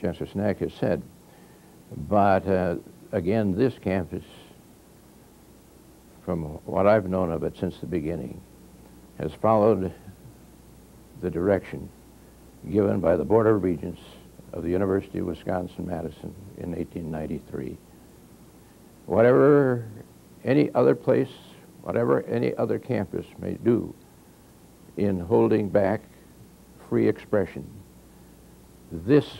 Chancellor Schnack has said. But again, this campus, from what I've known of it since the beginning, has followed the direction given by the Board of Regents of the University of Wisconsin-Madison in 1893. Whatever any other place, whatever any other campus may do in holding back free expression, this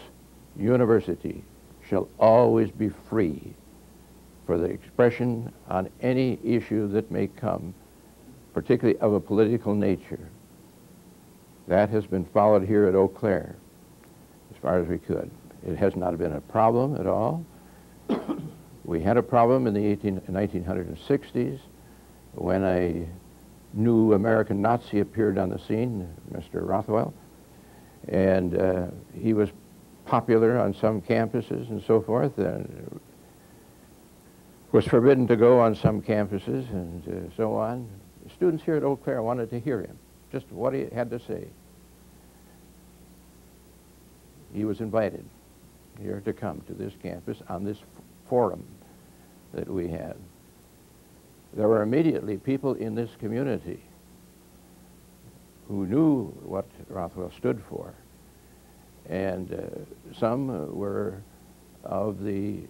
university shall always be free for the expression on any issue that may come, particularly of a political nature. That has been followed here at Eau Claire as far as we could. It has not been a problem at all. We had a problem in the 1960s when a new American Nazi appeared on the scene, Mr. Rothwell, and he was popular on some campuses and so forth, and was forbidden to go on some campuses and so on. The students here at Eau Claire wanted to hear him, just what he had to say. He was invited here to come to this campus on this forum that we had. There were immediately people in this community who knew what Rothwell stood for, and some were of the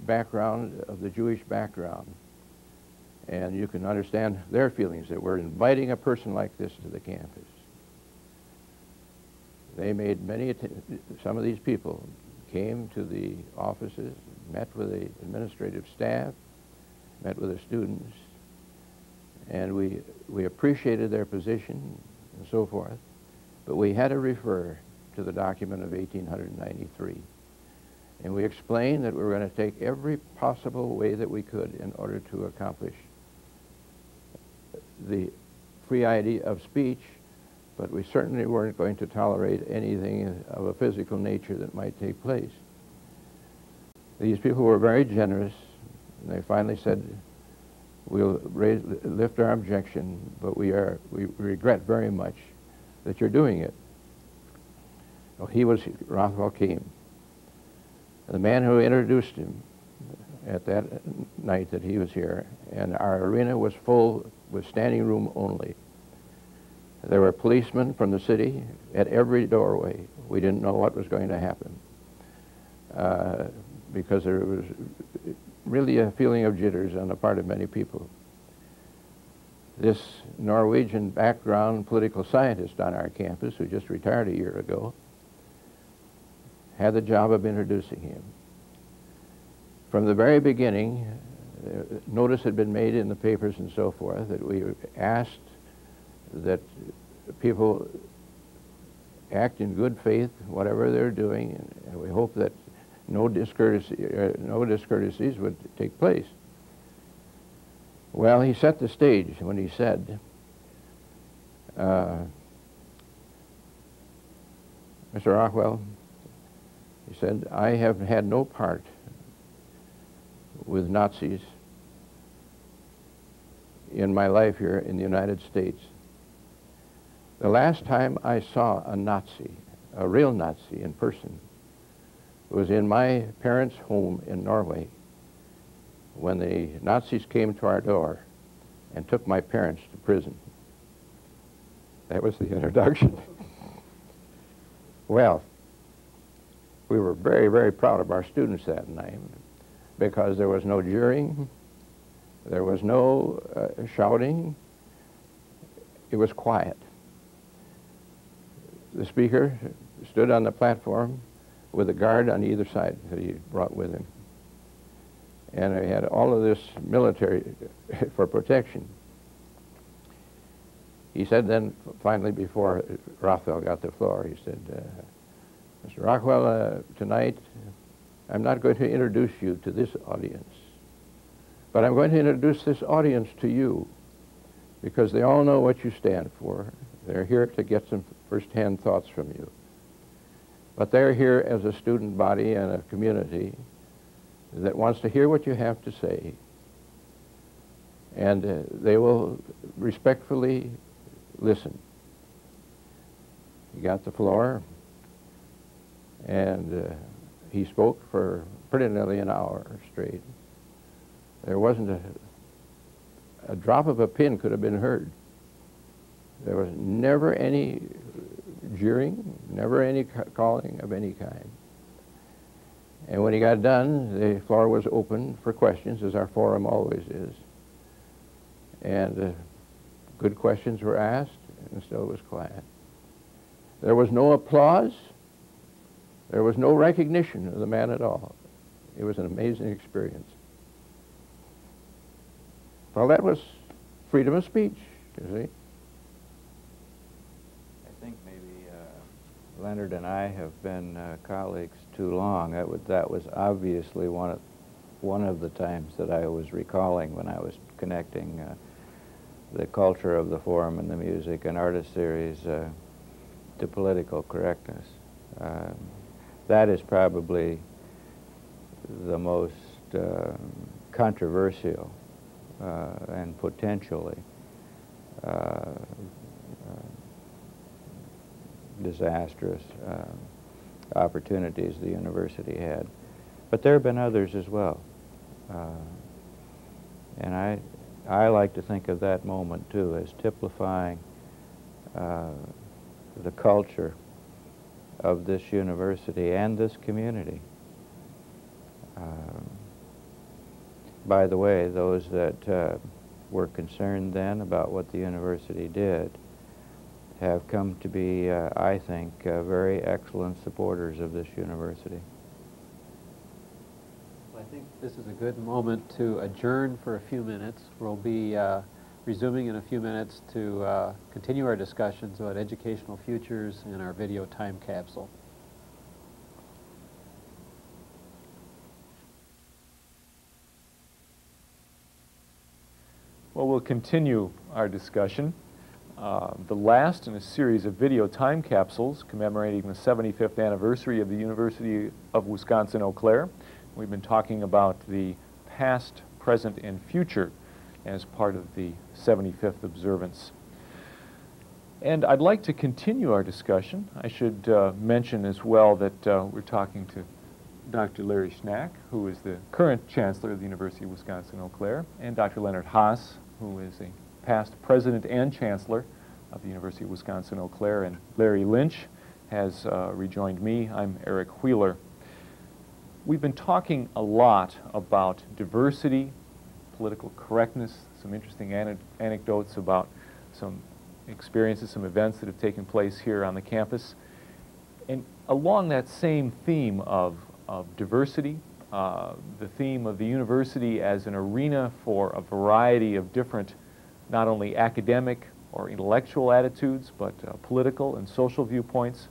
background, of the Jewish background, and you can understand their feelings that we're inviting a person like this to the campus. They made some of these people came to the offices, met with the administrative staff, met with the students, and we appreciated their position and so forth, but we had to refer to the document of 1893. And we explained that we were going to take every possible way that we could in order to accomplish the free idea of speech, but we certainly weren't going to tolerate anything of a physical nature that might take place. These people were very generous, and they finally said, we'll lift our objection, but we regret very much that you're doing it. Well, Rothwell came. The man who introduced him at that night that he was here, and our arena was full with standing room only. There were policemen from the city at every doorway. We didn't know what was going to happen because there was really a feeling of jitters on the part of many people. This Norwegian background political scientist on our campus, who just retired a year ago, had the job of introducing him. From the very beginning, notice had been made in the papers and so forth that we asked that people act in good faith, whatever they're doing, and we hope that no discourtesies would take place. Well, he set the stage when he said, Mr. Rockwell, he said, I have had no part with Nazis in my life here in the United States. The last time I saw a Nazi, a real Nazi in person, was in my parents' home in Norway when the Nazis came to our door and took my parents to prison. That was the introduction. Well, we were very, very proud of our students that night because there was no jeering, there was no shouting, it was quiet. The speaker stood on the platform with a guard on either side that he brought with him. And he had all of this military for protection. He said then, finally, before Rockwell got the floor, he said, Mr. Rockwell, tonight I'm not going to introduce you to this audience, but I'm going to introduce this audience to you because they all know what you stand for. They're here to get some first-hand thoughts from you. But they're here as a student body and a community that wants to hear what you have to say. And they will respectfully listen. He got the floor, and he spoke for pretty nearly an hour straight. There wasn't a drop of a pin could have been heard. There was never any jeering, never any calling of any kind. And when he got done, the floor was open for questions, as our forum always is. And good questions were asked, and still it was quiet. There was no applause. There was no recognition of the man at all. It was an amazing experience. Well, that was freedom of speech, you see. I think maybe Leonard and I have been colleagues too long. That was obviously one of the times that I was recalling when I was connecting the culture of the forum and the music and artist series to political correctness. That is probably the most controversial and potentially disastrous opportunities the university had. But there have been others as well. And I like to think of that moment, too, as typifying the culture of this university and this community. By the way, those that were concerned then about what the university did have come to be, I think, very excellent supporters of this university. Well, I think this is a good moment to adjourn for a few minutes. We'll be resuming in a few minutes to continue our discussions about educational futures in our video time capsule. Well, we'll continue our discussion. The last in a series of video time capsules commemorating the 75th anniversary of the University of Wisconsin-Eau Claire. We've been talking about the past, present, and future as part of the 75th observance. And I'd like to continue our discussion. I should mention as well that we're talking to Dr. Larry Schnack, who is the current Chancellor of the University of Wisconsin-Eau Claire, and Dr. Leonard Haas, who is a past President and Chancellor of the University of Wisconsin-Eau Claire, and Larry Lynch has rejoined me. I'm Eric Wheeler. We've been talking a lot about diversity, political correctness, some interesting anecdotes about some experiences, some events that have taken place here on the campus. And along that same theme of diversity, the theme of the university as an arena for a variety of different, not only academic or intellectual attitudes, but political and social viewpoints,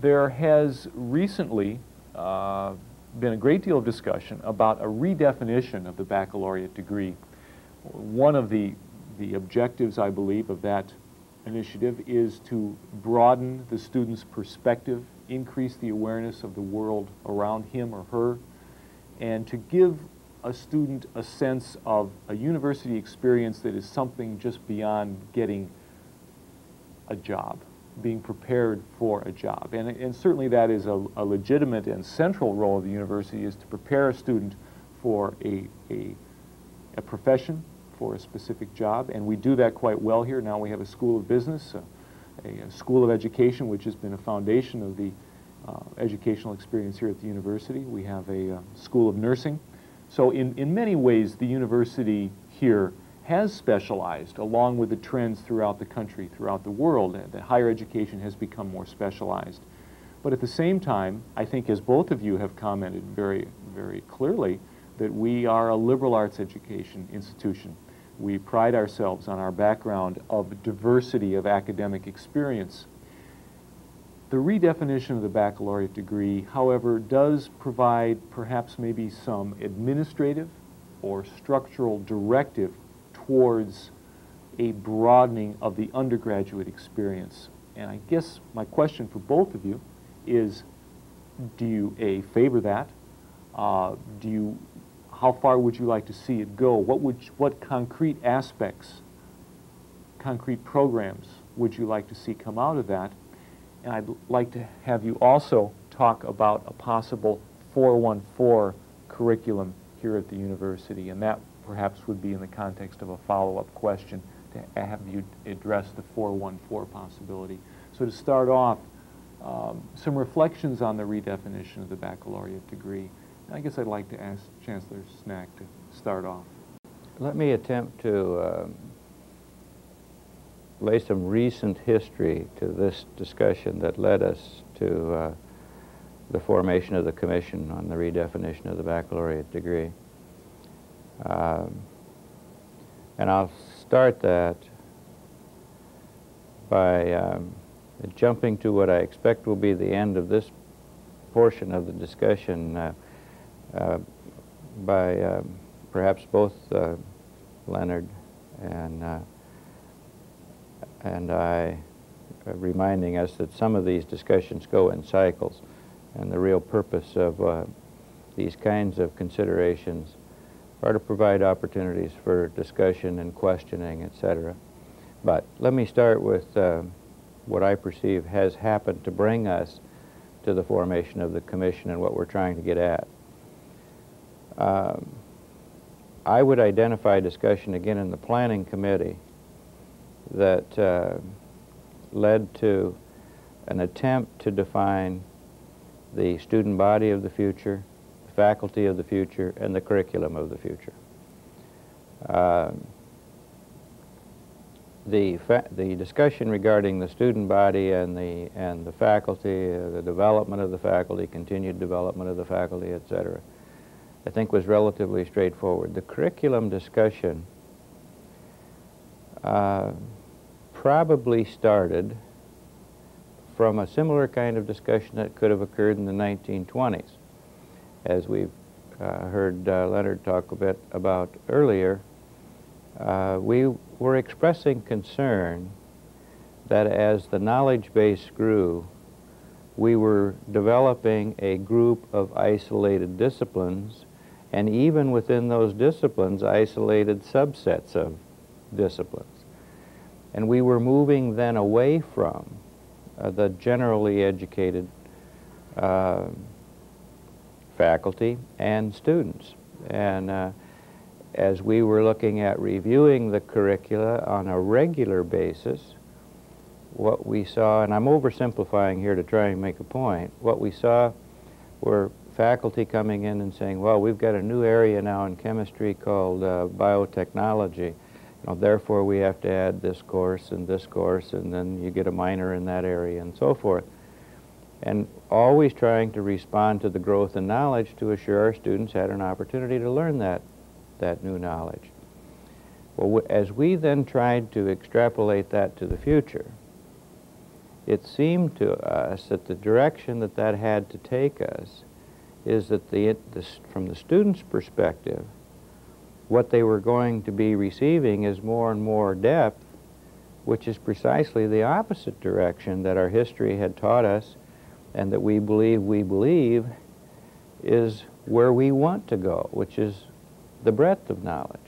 there has recently been a great deal of discussion about a redefinition of the baccalaureate degree. One of the objectives, I believe, of that initiative is to broaden the student's perspective, increase the awareness of the world around him or her, and to give a student a sense of a university experience that is something just beyond getting a job, being prepared for a job. And certainly that is a legitimate and central role of the university, is to prepare a student for a profession, for a specific job, and we do that quite well here. Now we have a school of business, a school of education, which has been a foundation of the educational experience here at the university. We have a school of nursing. So in many ways, the university here has specialized, along with the trends throughout the country, throughout the world, and that higher education has become more specialized. But at the same time, I think, as both of you have commented very, very clearly, that we are a liberal arts education institution. We pride ourselves on our background of diversity of academic experience. The redefinition of the baccalaureate degree, however, does provide perhaps maybe some administrative or structural directive towards a broadening of the undergraduate experience. And I guess my question for both of you is, do you, A, favor that? How far would you like to see it go? What concrete aspects, concrete programs would you like to see come out of that? And I'd like to have you also talk about a possible 414 curriculum here at the university, and that perhaps would be in the context of a follow-up question to have you address the 414 possibility. So to start off, some reflections on the redefinition of the baccalaureate degree. I guess I'd like to ask Chancellor Schnack to start off. Let me attempt to lay some recent history to this discussion that led us to the formation of the Commission on the redefinition of the baccalaureate degree. And I'll start that by jumping to what I expect will be the end of this portion of the discussion by perhaps both Leonard and I reminding us that some of these discussions go in cycles, and the real purpose of these kinds of considerations are to provide opportunities for discussion and questioning, etc. But let me start with what I perceive has happened to bring us to the formation of the Commission and what we're trying to get at. I would identify discussion again in the Planning Committee that led to an attempt to define the student body of the future, the faculty of the future, and the curriculum of the future. The discussion regarding the student body and the faculty, the development of the faculty, continued development of the faculty, etc., I think was relatively straightforward. The curriculum discussion probably started from a similar kind of discussion that could have occurred in the 1920s. As we've heard Leonard talk a bit about earlier, we were expressing concern that as the knowledge base grew, we were developing a group of isolated disciplines, and even within those disciplines, isolated subsets of disciplines. And we were moving then away from the generally educated faculty and students. And as we were looking at reviewing the curricula on a regular basis, what we saw, and I'm oversimplifying here to try and make a point, what we saw were faculty coming in and saying, well, we've got a new area now in chemistry called biotechnology. Therefore, we have to add this course, and then you get a minor in that area, and so forth. And always trying to respond to the growth in knowledge to assure our students had an opportunity to learn that new knowledge. Well, as we then tried to extrapolate that to the future, it seemed to us that the direction that had to take us is that from the student's perspective, what they were going to be receiving is more and more depth, which is precisely the opposite direction that our history had taught us and that we believe is where we want to go, which is the breadth of knowledge.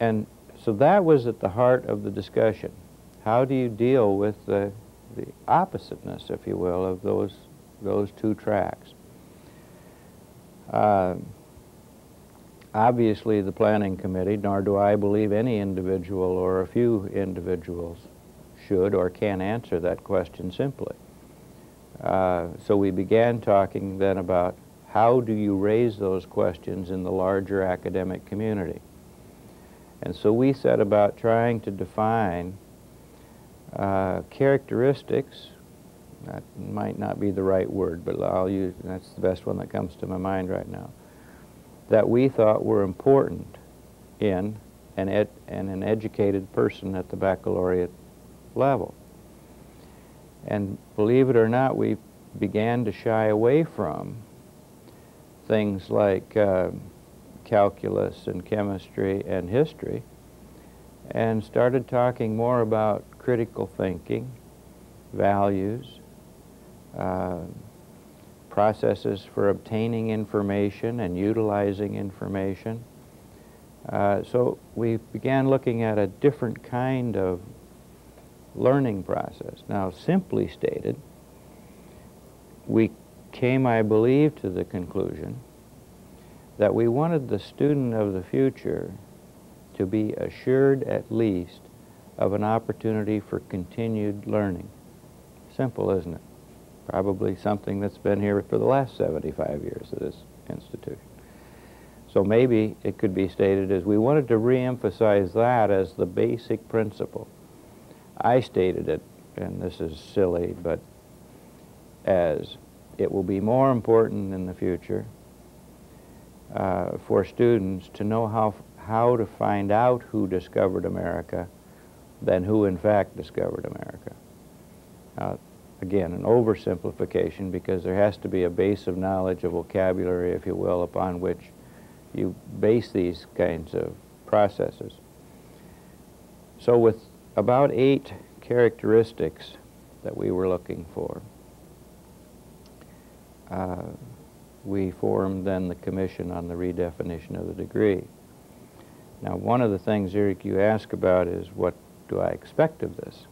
And so that was at the heart of the discussion. How do you deal with the oppositeness, if you will, of those two tracks? Obviously, the planning committee, nor do I believe any individual or a few individuals should or can answer that question simply. So we began talking then about how do you raise those questions in the larger academic community. And so we set about trying to define characteristics, that might not be the right word, but I'll use, that's the best one that comes to my mind right now, that we thought were important in an educated person at the baccalaureate level. And believe it or not, we began to shy away from things like calculus and chemistry and history, and started talking more about critical thinking, values, processes for obtaining information and utilizing information. So we began looking at a different kind of learning process. Now, simply stated, we came, I believe, to the conclusion that we wanted the student of the future to be assured at least of an opportunity for continued learning. Simple, isn't it? Probably something that's been here for the last 75 years of this institution. So maybe it could be stated as we wanted to re-emphasize that as the basic principle. I stated it, and this is silly, but as it will be more important in the future for students to know how to find out who discovered America than who in fact discovered America. Again, an oversimplification, because there has to be a base of knowledge, a vocabulary, if you will, upon which you base these kinds of processes. So with about 8 characteristics that we were looking for, we formed then the commission on the redefinition of the degree. Now, one of the things, Eric, you ask about is what do I expect of this?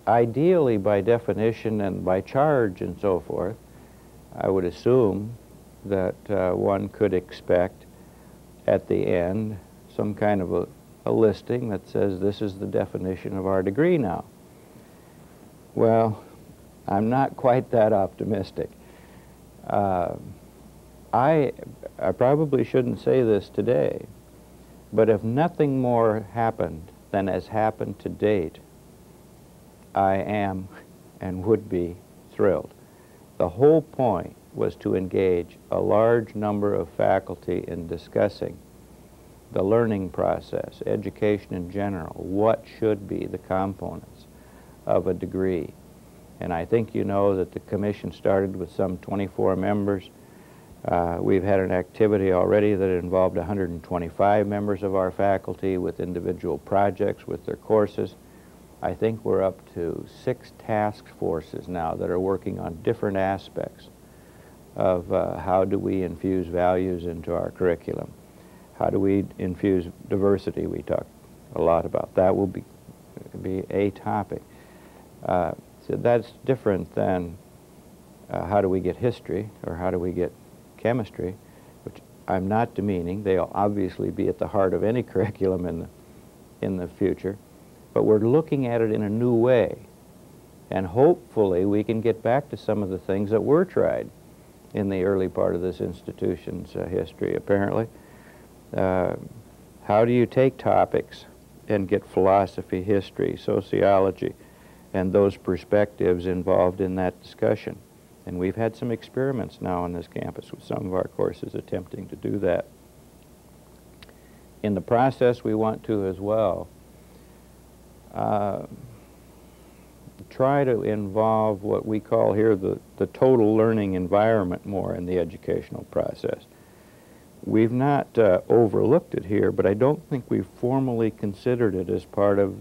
Ideally, by definition and by charge and so forth, I would assume that one could expect at the end some kind of a listing that says this is the definition of our degree now. Well, I'm not quite that optimistic. I probably shouldn't say this today, but if nothing more happened than has happened to date, I am and would be thrilled. The whole point was to engage a large number of faculty in discussing the learning process, education in general, what should be the components of a degree. And I think you know that the commission started with some 24 members. We've had an activity already that involved 125 members of our faculty with individual projects with their courses. I think we're up to 6 task forces now that are working on different aspects of how do we infuse values into our curriculum. How do we infuse diversity? We talked a lot about that. Will be a topic. So that's different than how do we get history or how do we get chemistry, which I'm not demeaning. They'll obviously be at the heart of any curriculum in the future. But we're looking at it in a new way. And hopefully we can get back to some of the things that were tried in the early part of this institution's history, apparently. How do you take topics and get philosophy, history, sociology, and those perspectives involved in that discussion? And we've had some experiments now on this campus with some of our courses attempting to do that. In the process, we want to as well try to involve what we call here the total learning environment more in the educational process. we've not overlooked it here, but I don't think we've formally considered it as part of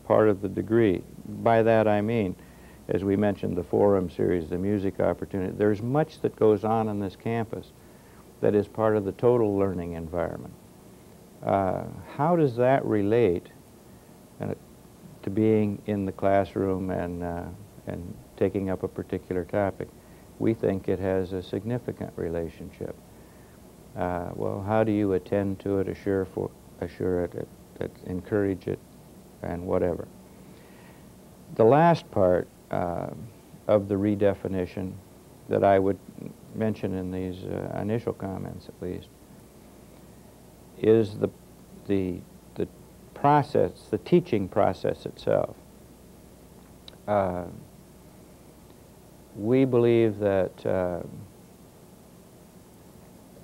the degree. By that I mean, as we mentioned, the forum series, the music opportunity. There's much that goes on this campus that is part of the total learning environment. How does that relate to being in the classroom and taking up a particular topic? We think it has a significant relationship. Well, how do you attend to it, assure it, encourage it, and whatever? The last part of the redefinition that I would mention in these initial comments, at least, is the process, the teaching process itself. We believe that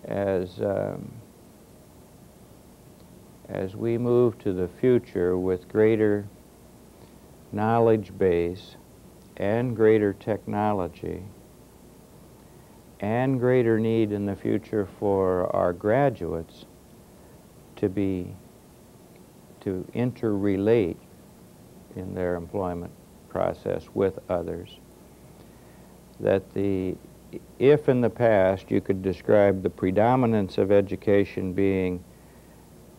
as we move to the future with greater knowledge base and greater technology and greater need in the future for our graduates to interrelate in their employment process with others, that if in the past you could describe the predominance of education being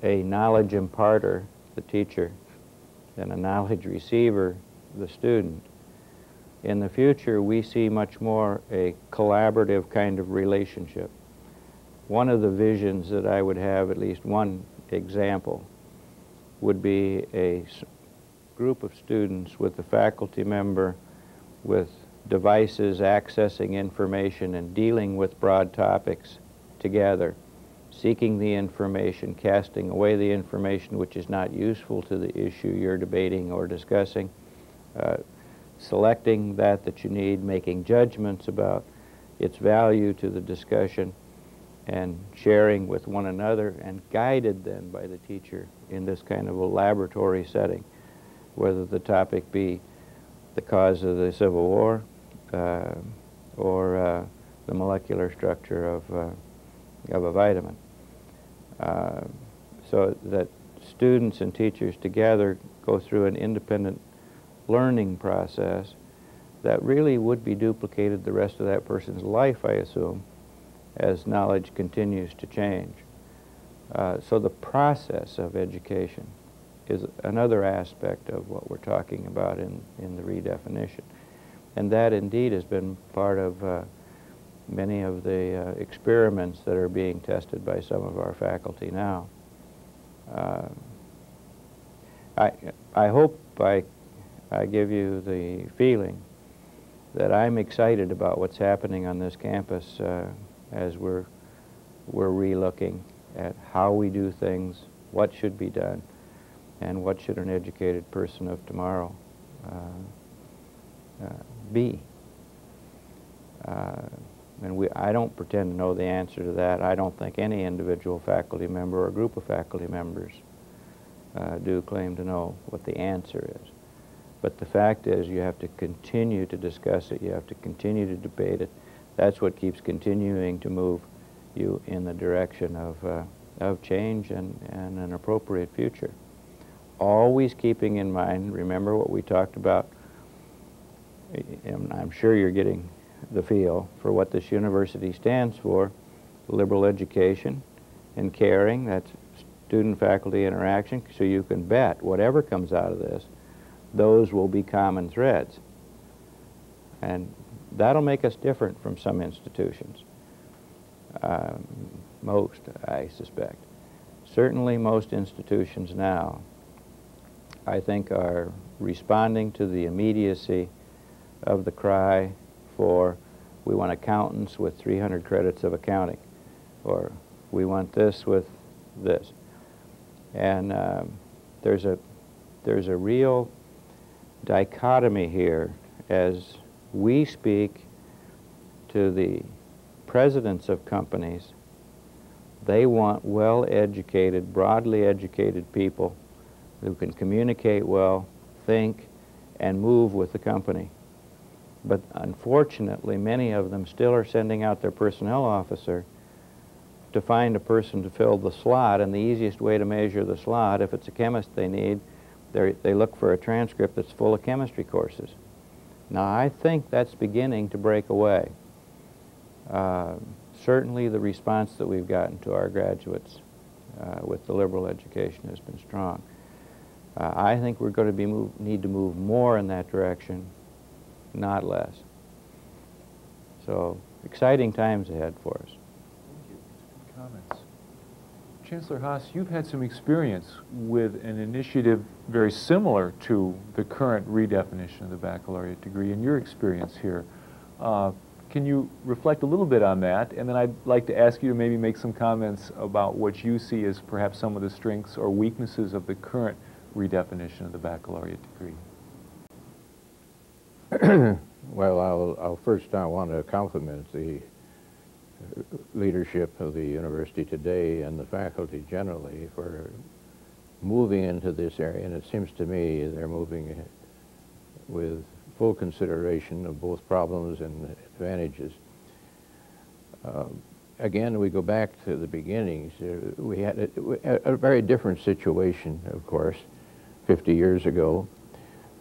a knowledge imparter, the teacher, and a knowledge receiver, the student, in the future we see much more a collaborative kind of relationship. One of the visions that I would have, at least one example, would be a group of students with a faculty member with devices accessing information and dealing with broad topics together, seeking the information, casting away the information which is not useful to the issue you're debating or discussing, selecting that you need, making judgments about its value to the discussion, and sharing with one another, and guided then by the teacher in this kind of a laboratory setting, whether the topic be the cause of the Civil War or the molecular structure of a vitamin. So that students and teachers together go through an independent learning process that really would be duplicated the rest of that person's life, I assume, as knowledge continues to change. So the process of education is another aspect of what we're talking about in the redefinition. And that indeed has been part of many of the experiments that are being tested by some of our faculty now. I hope I give you the feeling that I'm excited about what's happening on this campus as we're relooking at how we do things, what should be done, and what should an educated person of tomorrow be. And I don't pretend to know the answer to that. I don't think any individual faculty member or group of faculty members do claim to know what the answer is. But the fact is, you have to continue to discuss it, you have to continue to debate it. That's what keeps continuing to move you in the direction of change and an appropriate future. Always keeping in mind, remember what we talked about, and I'm sure you're getting the feel for what this university stands for: liberal education and caring. That's student-faculty interaction. So you can bet whatever comes out of this, those will be common threads. And that'll make us different from some institutions. Most, I suspect. Certainly most institutions now, I think, are responding to the immediacy of the cry for, we want accountants with 300 credits of accounting, or we want this with this. And there's a real dichotomy here as we speak to the presidents of companies. They want well-educated, broadly educated people who can communicate well, think, and move with the company. But unfortunately, many of them still are sending out their personnel officer to find a person to fill the slot, and the easiest way to measure the slot, if it's a chemist they need, they look for a transcript that's full of chemistry courses. Now, I think that's beginning to break away. Certainly the response that we've gotten to our graduates with the liberal education has been strong. I think we're going to need to move more in that direction, not less. So, exciting times ahead for us. Thank you. Good comments. Chancellor Haas, you've had some experience with an initiative very similar to the current redefinition of the baccalaureate degree in your experience here. Can you reflect a little bit on that? And then I'd like to ask you to maybe make some comments about what you see as perhaps some of the strengths or weaknesses of the current redefinition of the baccalaureate degree. Well, I want to compliment the leadership of the university today and the faculty generally for moving into this area, and it seems to me they're moving with full consideration of both problems and advantages. Again, we go back to the beginnings. We had a very different situation, of course, 50 years ago.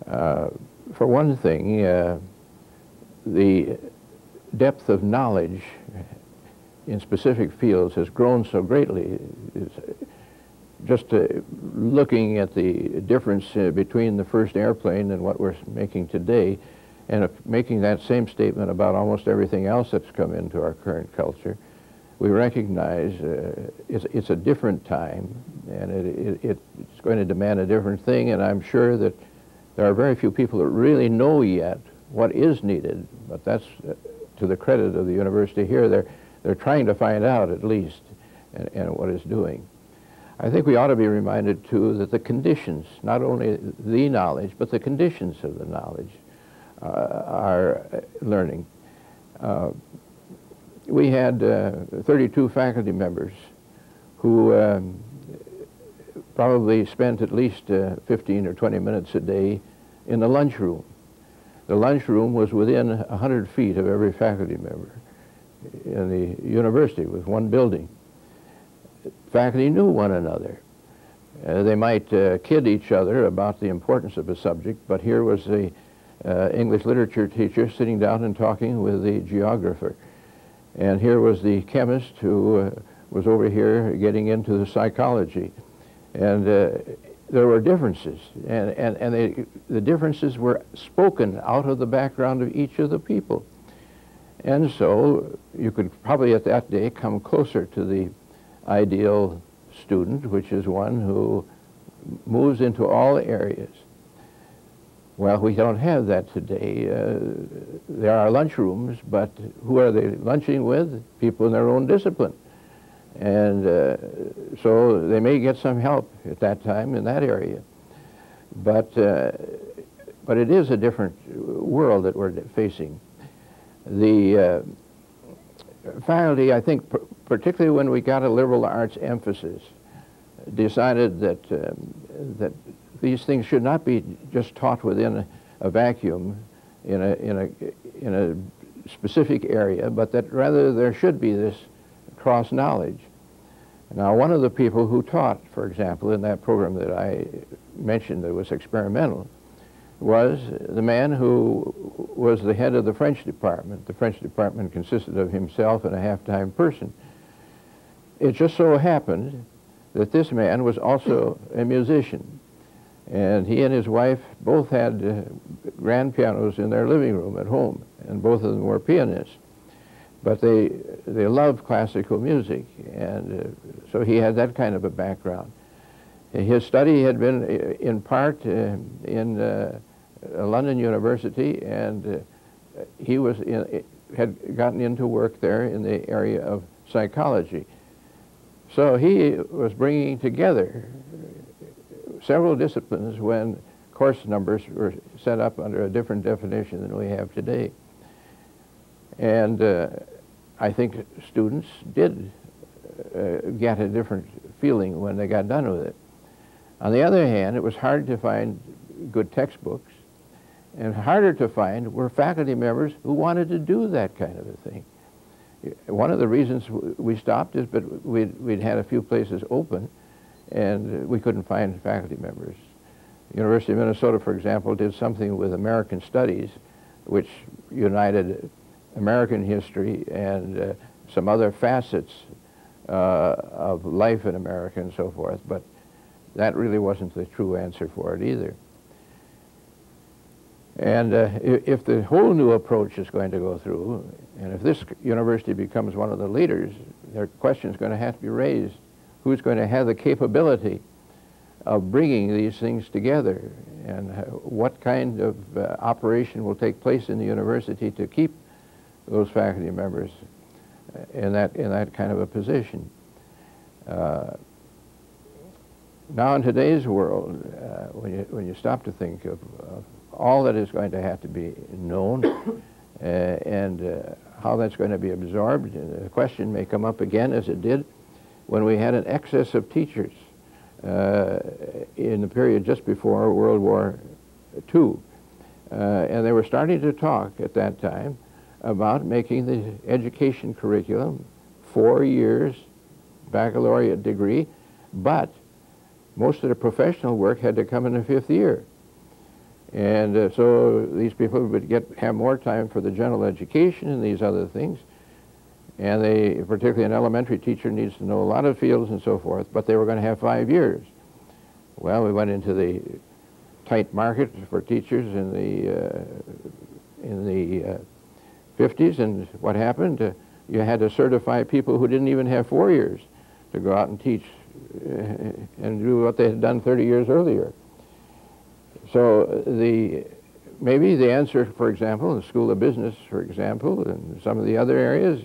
For one thing, the depth of knowledge in specific fields has grown so greatly. Just looking at the difference between the first airplane and what we're making today, and making that same statement about almost everything else that's come into our current culture, we recognize it's a different time, and it's going to demand a different thing, and I'm sure that there are very few people that really know yet what is needed, but that's to the credit of the university here. They're trying to find out at least and what it's doing. I think we ought to be reminded, too, that the conditions, not only the knowledge, but the conditions of the knowledge are learning. We had 32 faculty members who probably spent at least 15 or 20 minutes a day in the lunchroom. The lunchroom was within 100 feet of every faculty member in the university with one building. Faculty knew one another. They might kid each other about the importance of a subject, but here was the English literature teacher sitting down and talking with the geographer. And here was the chemist who was over here getting into the psychology. And there were differences, and the differences were spoken out of the background of each of the people. And so you could probably at that day come closer to the ideal student, which is one who moves into all areas. Well, we don't have that today. There are lunchrooms, but who are they lunching with? People in their own discipline. And so they may get some help at that time in that area. But it is a different world that we're facing. The faculty, I think, particularly when we got a liberal arts emphasis, decided that that these things should not be just taught within a vacuum in a specific area, but that rather there should be this cross knowledge. Now, one of the people who taught, for example, in that program that I mentioned that was experimental, was the man who was the head of the French department. The French department consisted of himself and a half-time person. It just so happened that this man was also a musician, and he and his wife both had grand pianos in their living room at home, and both of them were pianists. But they loved classical music, and so he had that kind of a background. His study had been in part in London University, and he had gotten into work there in the area of psychology. So he was bringing together several disciplines when course numbers were set up under a different definition than we have today. And I think students did get a different feeling when they got done with it. On the other hand, it was hard to find good textbooks, and harder to find were faculty members who wanted to do that kind of a thing. One of the reasons we stopped is that we'd had a few places open, and we couldn't find faculty members. University of Minnesota, for example, did something with American Studies, which united American history and some other facets of life in America and so forth, but that really wasn't the true answer for it either. And if the whole new approach is going to go through, and if this university becomes one of the leaders, there are questions going to have to be raised. Who's going to have the capability of bringing these things together, and what kind of operation will take place in the university to keep those faculty members in that kind of a position. Now in today's world, when you stop to think of all that is going to have to be known and how that's going to be absorbed, the question may come up again, as it did when we had an excess of teachers in the period just before World War II. And they were starting to talk at that time about making the education curriculum 4 years, baccalaureate degree, but most of the professional work had to come in the 5th year. And so these people would have more time for the general education and these other things. And they, particularly an elementary teacher, needs to know a lot of fields and so forth, but they were going to have 5 years. Well, we went into the tight market for teachers in the 50s, and what happened? You had to certify people who didn't even have 4 years to go out and teach and do what they had done 30 years earlier. So maybe the answer, for example, in the School of Business, for example, and some of the other areas,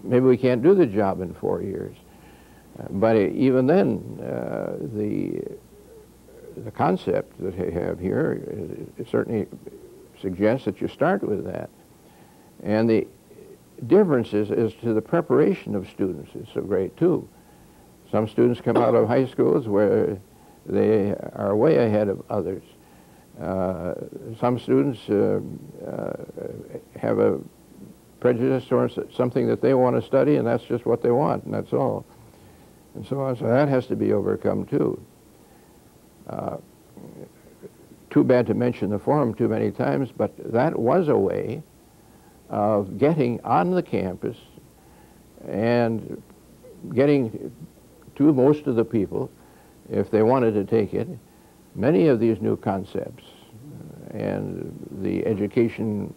maybe we can't do the job in 4 years. But even then, the concept that I have here it certainly suggests that you start with that. And the differences as to the preparation of students is so great too. Some students come out of high schools where they are way ahead of others. Some students have a prejudice towards something that they want to study, and that's just what they want, and that's all. And so on. So that has to be overcome too. Too bad to mention the forum too many times, but that was a way of getting on the campus and getting to most of the people, if they wanted to take it, many of these new concepts. And the education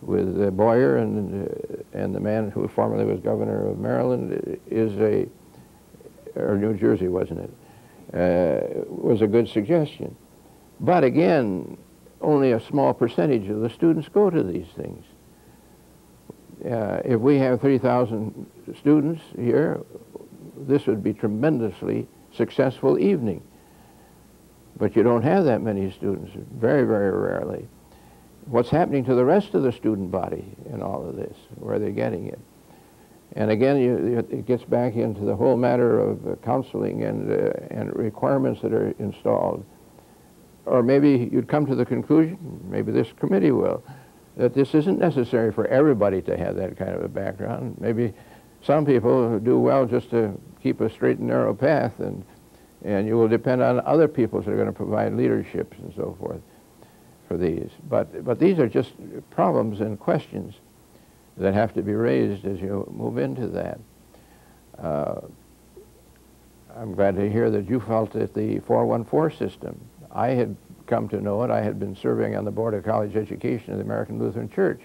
with Boyer and the man who formerly was governor of Maryland is or New Jersey, wasn't it, was a good suggestion. But again, only a small percentage of the students go to these things. If we have 3,000 students here, this would be tremendously successful evening. But you don't have that many students, very, very rarely. What's happening to the rest of the student body in all of this? Where are they getting it? And again, it gets back into the whole matter of counseling and requirements that are installed. Or maybe you'd come to the conclusion, maybe this committee will, that this isn't necessary for everybody to have that kind of a background. Maybe some people do well just to keep a straight and narrow path, and you will depend on other people that are going to provide leadership and so forth for these. But these are just problems and questions that have to be raised as you move into that. I'm glad to hear that you felt that the 414 system, I had come to know it. I had been serving on the Board of College Education of the American Lutheran Church.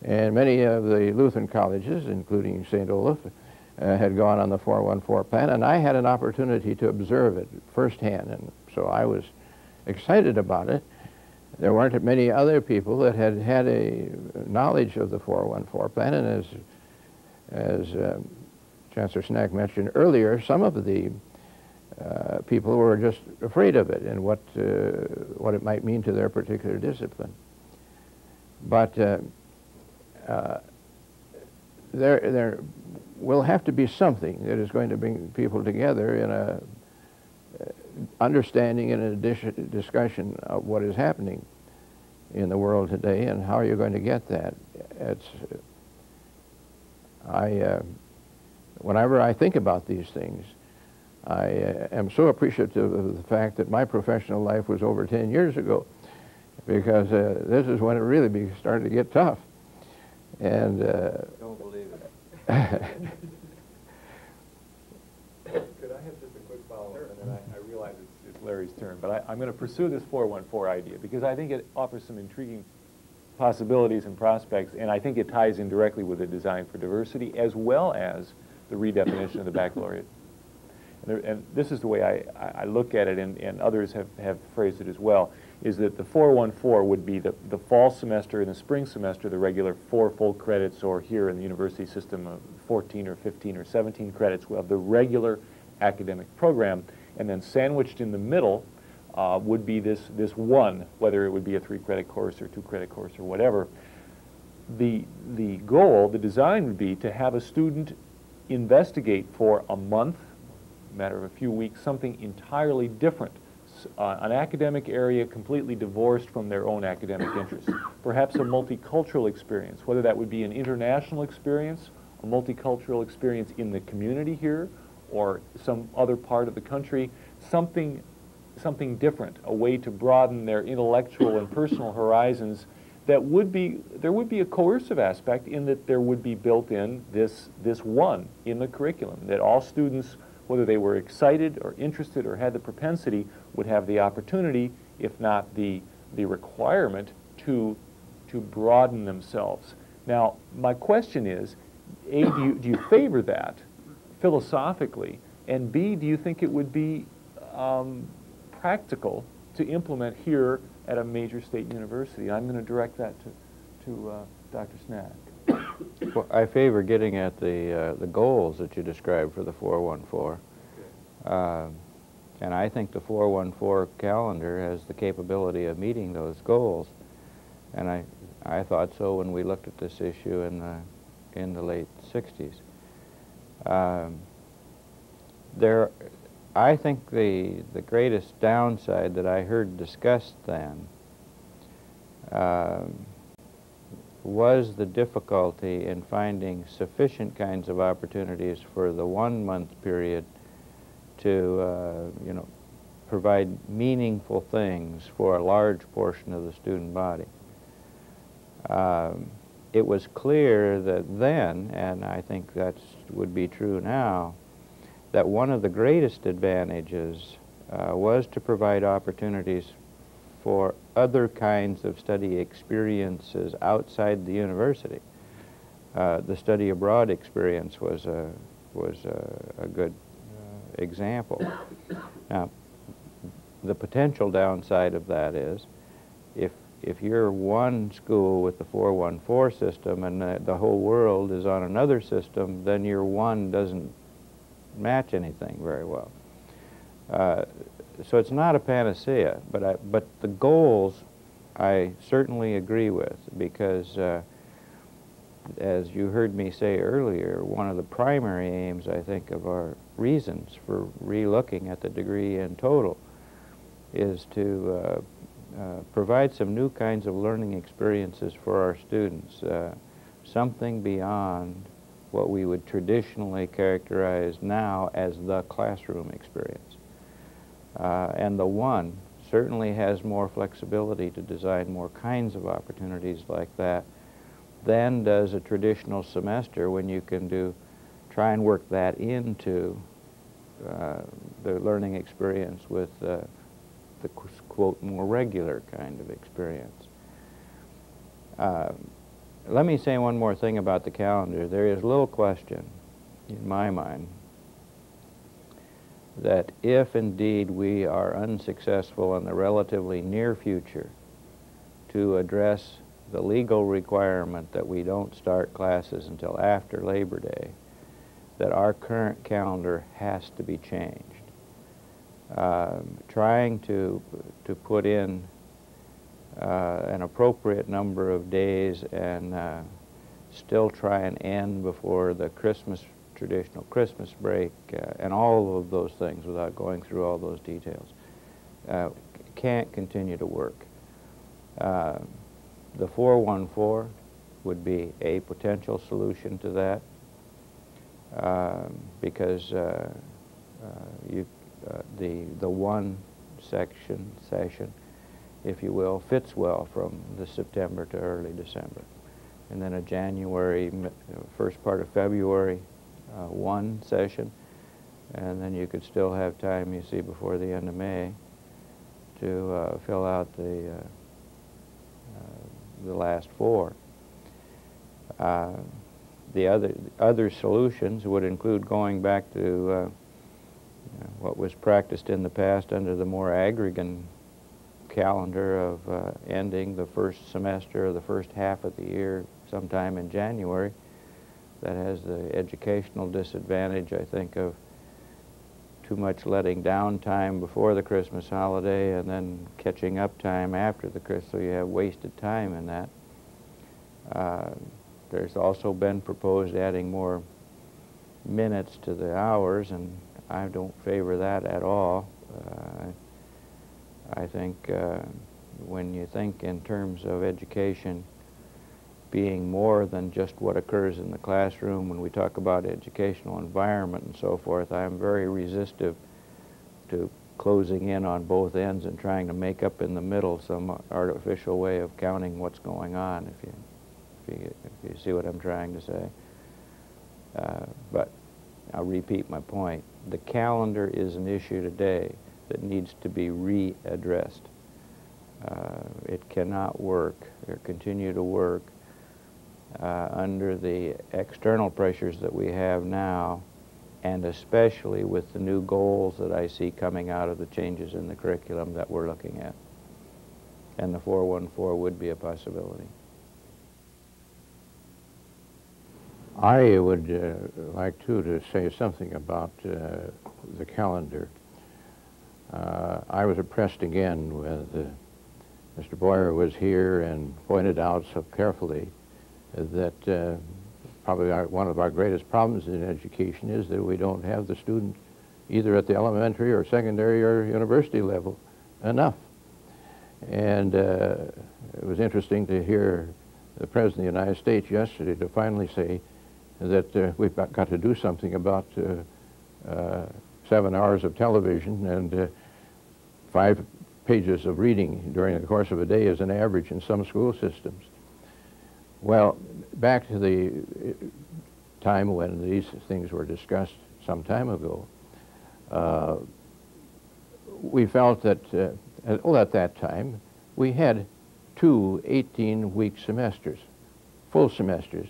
And many of the Lutheran colleges, including St. Olaf, had gone on the 414 plan, and I had an opportunity to observe it firsthand, and so I was excited about it. There weren't many other people that had had a knowledge of the 414 plan, and as Chancellor Schnack mentioned earlier, some of the people were just afraid of it and what it might mean to their particular discipline. But there will have to be something that is going to bring people together in a understanding and a discussion of what is happening in the world today and how you're going to get that. Whenever I think about these things, I am so appreciative of the fact that my professional life was over 10 years ago, because this is when it really started to get tough. And don't believe it. Could I have just a quick follow-up, and then I realize it's Larry's turn, but I'm going to pursue this 414 idea because I think it offers some intriguing possibilities and prospects, and I think it ties in directly with the design for diversity as well as the redefinition of the baccalaureate. And this is the way I look at it, and others have phrased it as well, is that the 414 would be the fall semester and the spring semester, the regular 4 full credits, or here in the university system, 14 or 15 or 17 credits of the regular academic program, and then sandwiched in the middle would be this one, whether it would be a 3-credit course or 2-credit course or whatever. The goal, the design would be to have a student investigate for a month, a matter of a few weeks, something entirely different, an academic area completely divorced from their own academic interests. Perhaps a multicultural experience, whether that would be an international experience, a multicultural experience in the community here, or some other part of the country, something different, a way to broaden their intellectual and personal horizons. There would be a coercive aspect in that there would be built in this one in the curriculum, that all students, whether they were excited or interested or had the propensity, would have the opportunity, if not the requirement, to broaden themselves. Now, my question is, A, do you favor that philosophically, and B, do you think it would be practical to implement here at a major state university? I'm going to direct that to Dr. Schnack. Well, I favor getting at the goals that you described for the 414. And I think the 414 calendar has the capability of meeting those goals. And I thought so when we looked at this issue in the late 60s. I think the greatest downside that I heard discussed then was the difficulty in finding sufficient kinds of opportunities for the 1-month period to provide meaningful things for a large portion of the student body. It was clear that then, and I think that would be true now, that one of the greatest advantages was to provide opportunities for other kinds of study experiences outside the university. The study abroad experience was a good example. Now, the potential downside of that is, if you're one school with the 414 system and the whole world is on another system, then your one doesn't match anything very well. So it's not a panacea, but the goals I certainly agree with, because as you heard me say earlier, one of the primary aims, I think, of our reasons for re-looking at the degree in total is to provide some new kinds of learning experiences for our students, something beyond what we would traditionally characterize now as the classroom experience. And the one certainly has more flexibility to design more kinds of opportunities like that than does a traditional semester, when you can try and work that into the learning experience with the quote more regular kind of experience. Let me say one more thing about the calendar. There is little question in my mind that if indeed we are unsuccessful in the relatively near future to address the legal requirement that we don't start classes until after Labor Day, that our current calendar has to be changed. Trying to put in an appropriate number of days and still try and end before the traditional Christmas break, and all of those things without going through all those details, can't continue to work. The 414 would be a potential solution to that. because the one session, if you will, fits well from the September to early December. And then a January, first part of February, one session, and then you could still have time, you see, before the end of May to fill out the last four. The other solutions would include going back to what was practiced in the past under the more aggregate calendar of ending the first semester or the first half of the year sometime in January. That has the educational disadvantage, I think, of too much letting down time before the Christmas holiday and then catching up time after the Christmas, so you have wasted time in that. There's also been proposed adding more minutes to the hours, and I don't favor that at all. I think when you think in terms of education being more than just what occurs in the classroom, when we talk about educational environment and so forth, I'm very resistive to closing in on both ends and trying to make up in the middle some artificial way of counting what's going on, if you see what I'm trying to say. But I'll repeat my point. The calendar is an issue today that needs to be readdressed. It cannot work or continue to work under the external pressures that we have now, and especially with the new goals that I see coming out of the changes in the curriculum that we're looking at. And the 414 would be a possibility. I would like, too, to say something about the calendar. I was impressed again when Mr. Boyer was here and pointed out so carefully that probably one of our greatest problems in education is that we don't have the student either at the elementary or secondary or university level enough. And it was interesting to hear the President of the United States yesterday to finally say that we've got to do something about 7 hours of television and 5 pages of reading during the course of a day as an average in some school systems. Well, back to the time when these things were discussed some time ago, we felt that, at that time, we had 2 18-week semesters, full semesters.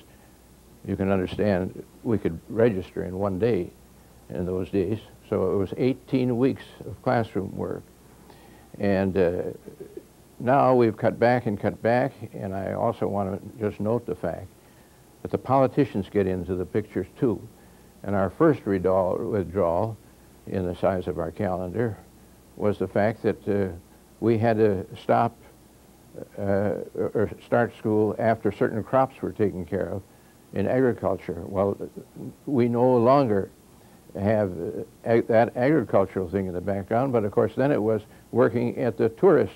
You can understand we could register in 1 day in those days, so it was 18 weeks of classroom work. And now we've cut back, and I also want to just note the fact that the politicians get into the pictures too. And our first withdrawal in the size of our calendar was the fact that we had to stop or start school after certain crops were taken care of in agriculture. Well, we no longer have that agricultural thing in the background, but of course then it was working at the tourist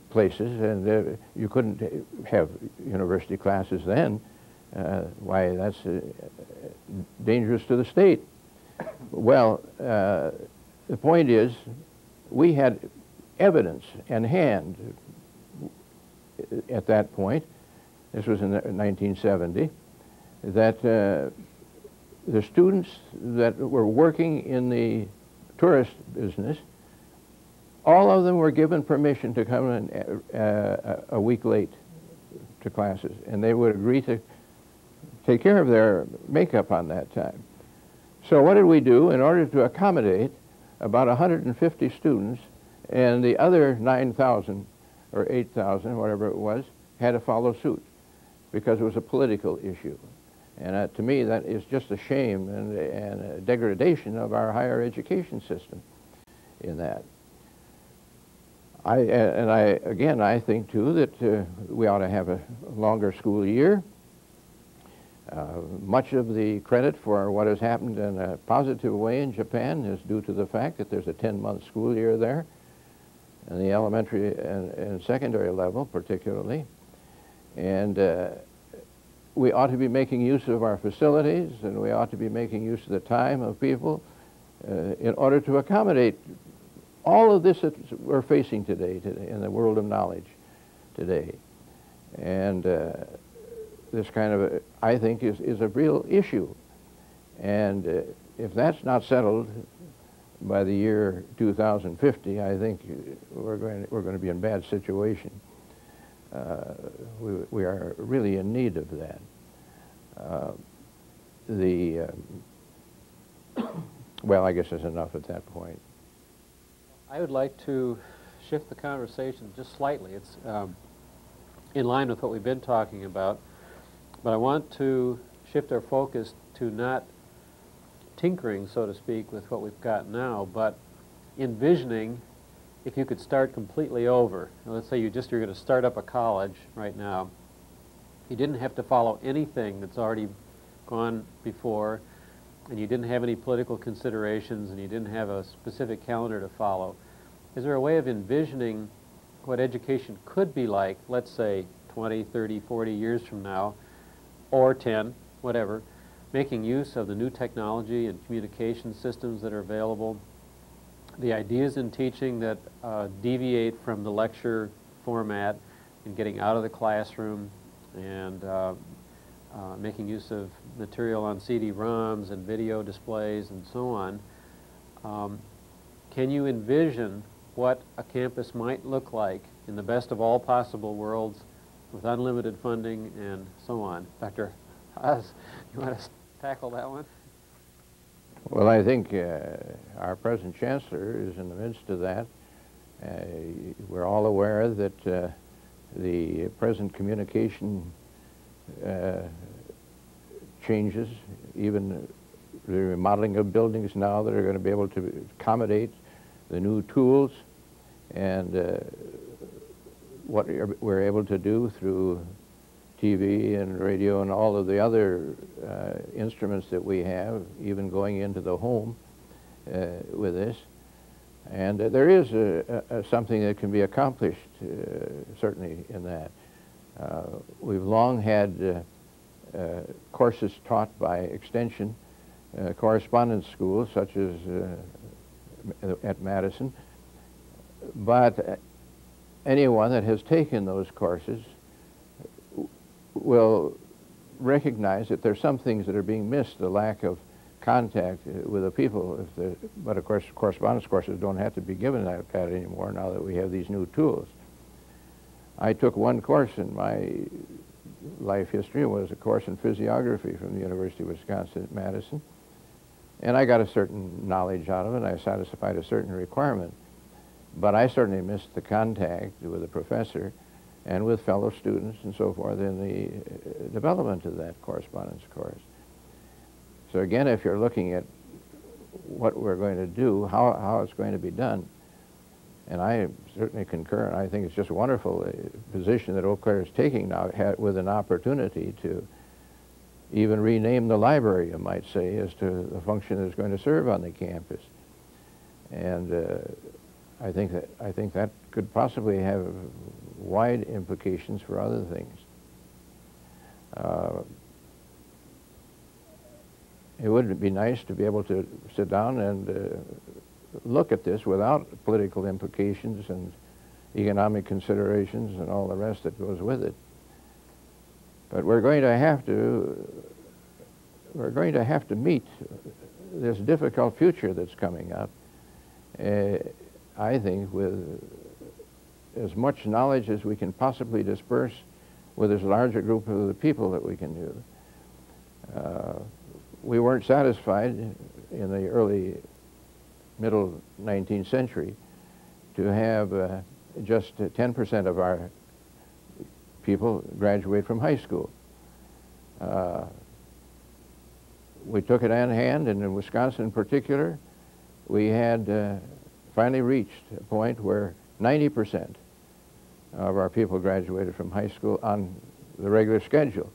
places, and you couldn't have university classes then. Why, that's dangerous to the state. Well, the point is, we had evidence in hand at that point, this was in 1970, that the students that were working in the tourist business, all of them were given permission to come in a week late to classes, and they would agree to take care of their makeup on that time. So what did we do in order to accommodate about 150 students, and the other 9,000 or 8,000, whatever it was, had to follow suit because it was a political issue. And to me, that is just a shame and a degradation of our higher education system in that. I think, too, that we ought to have a longer school year. Much of the credit for what has happened in a positive way in Japan is due to the fact that there's a 10-month school year there, in the elementary and secondary level particularly. And we ought to be making use of our facilities, and we ought to be making use of the time of people in order to accommodate all of this that we're facing today in the world of knowledge today. And this kind of, I think, is a real issue. And if that's not settled by the year 2050, I think we're going to be in a bad situation. We are really in need of that. Well, I guess that's enough at that point. I would like to shift the conversation just slightly. It's in line with what we've been talking about, but I want to shift our focus to not tinkering, so to speak, with what we've got now, but envisioning if you could start completely over. Now, let's say you're going to start up a college right now. You didn't have to follow anything that's already gone before, and you didn't have any political considerations, and you didn't have a specific calendar to follow. Is there a way of envisioning what education could be like, let's say 20, 30, 40 years from now, or 10, whatever, making use of the new technology and communication systems that are available, the ideas in teaching that deviate from the lecture format and getting out of the classroom, and making use of material on CD-ROMs and video displays and so on. Can you envision what a campus might look like in the best of all possible worlds with unlimited funding and so on? Dr. Haas, you want to tackle that one? Well, I think our present chancellor is in the midst of that. We're all aware that the present communication changes, even the remodeling of buildings now that are going to be able to accommodate the new tools, and what we're able to do through TV and radio and all of the other instruments that we have, even going into the home with this. And there is something that can be accomplished, certainly, in that. We've long had courses taught by extension, correspondence schools, such as at Madison. But anyone that has taken those courses will recognize that there's some things that are being missed, the lack of contact with the people. But of course, correspondence courses don't have to be given like that anymore now that we have these new tools. I took one course in my life history. It was a course in physiography from the University of Wisconsin-Madison. And I got a certain knowledge out of it. I satisfied a certain requirement. But I certainly missed the contact with the professor and with fellow students and so forth in the development of that correspondence course. So again, if you're looking at what we're going to do, how it's going to be done, and I certainly concur, and I think it's just a wonderful position that Eau Claire is taking now with an opportunity to even rename the library, you might say, as to the function it's going to serve on the campus. And I think that could possibly have wide implications for other things. It would be nice to be able to sit down and look at this without political implications and economic considerations and all the rest that goes with it. But we're going to have to meet this difficult future that's coming up, I think, with as much knowledge as we can possibly disperse with as large a group of the people that we can do. We weren't satisfied in the early, middle 19th century to have just 10% of our people graduate from high school. We took it in hand, and in Wisconsin in particular, we had finally reached a point where 90% of our people graduated from high school on the regular schedule.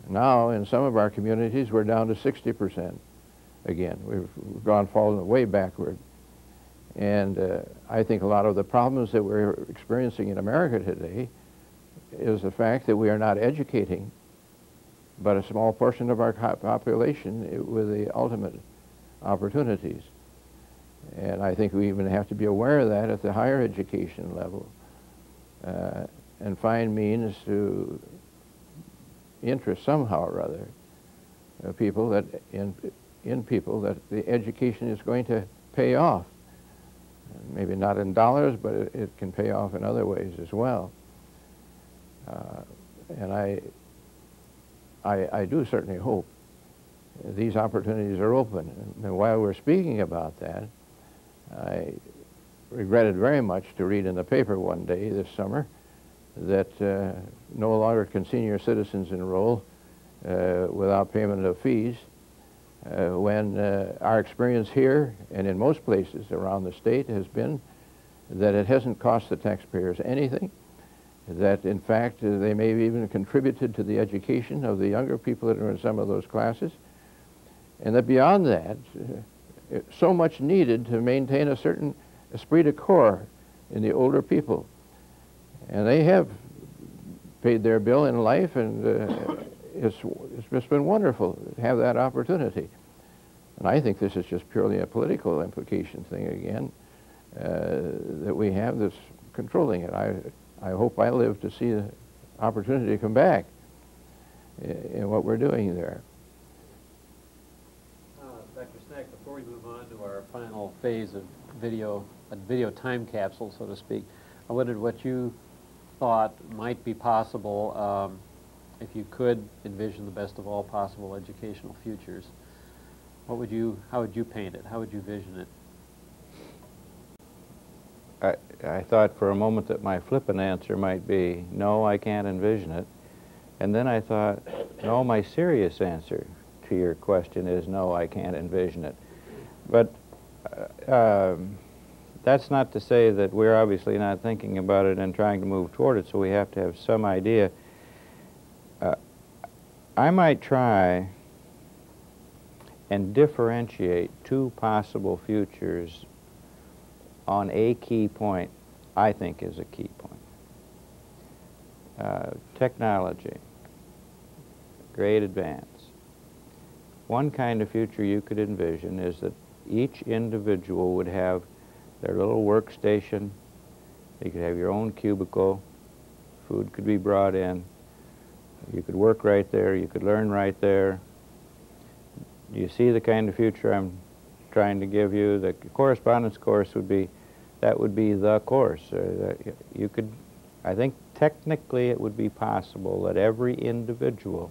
Now, in some of our communities, we're down to 60%. Again, we've fallen way backward. And I think a lot of the problems that we're experiencing in America today is the fact that we are not educating but a small portion of our population with the ultimate opportunities. And I think we even have to be aware of that at the higher education level, and find means to interest somehow or other people that in people that the education is going to pay off. Maybe not in dollars, but it can pay off in other ways as well. And I do certainly hope these opportunities are open. And while we're speaking about that, I regretted very much to read in the paper one day this summer that no longer can senior citizens enroll without payment of fees, when our experience here and in most places around the state has been that it hasn't cost the taxpayers anything, that in fact they may have even contributed to the education of the younger people that are in some of those classes, and that beyond that, so much needed to maintain a certain esprit de corps in the older people. And they have paid their bill in life, and it's just been wonderful to have that opportunity. And I think this is just purely a political implication thing again, that we have this controlling it. I hope I live to see the opportunity to come back in what we're doing there. Dr. Schnack, before we move on to our final phase of video, a video time capsule, so to speak, I wondered what you thought might be possible if you could envision the best of all possible educational futures. How would you paint it? How would you vision it? I thought for a moment that my flippant answer might be, no, I can't envision it. And then I thought, no, my serious answer to your question is, no, I can't envision it. But that's not to say that we're obviously not thinking about it and trying to move toward it, so we have to have some idea. I might try and differentiate two possible futures on a key point I think is a key point. Technology, great advance. One kind of future you could envision is that each individual would have their little workstation. You could have your own cubicle. Food could be brought in. You could work right there. You could learn right there. Do you see the kind of future I'm trying to give you? The correspondence course would be, that would be the course. You could, I think technically it would be possible that every individual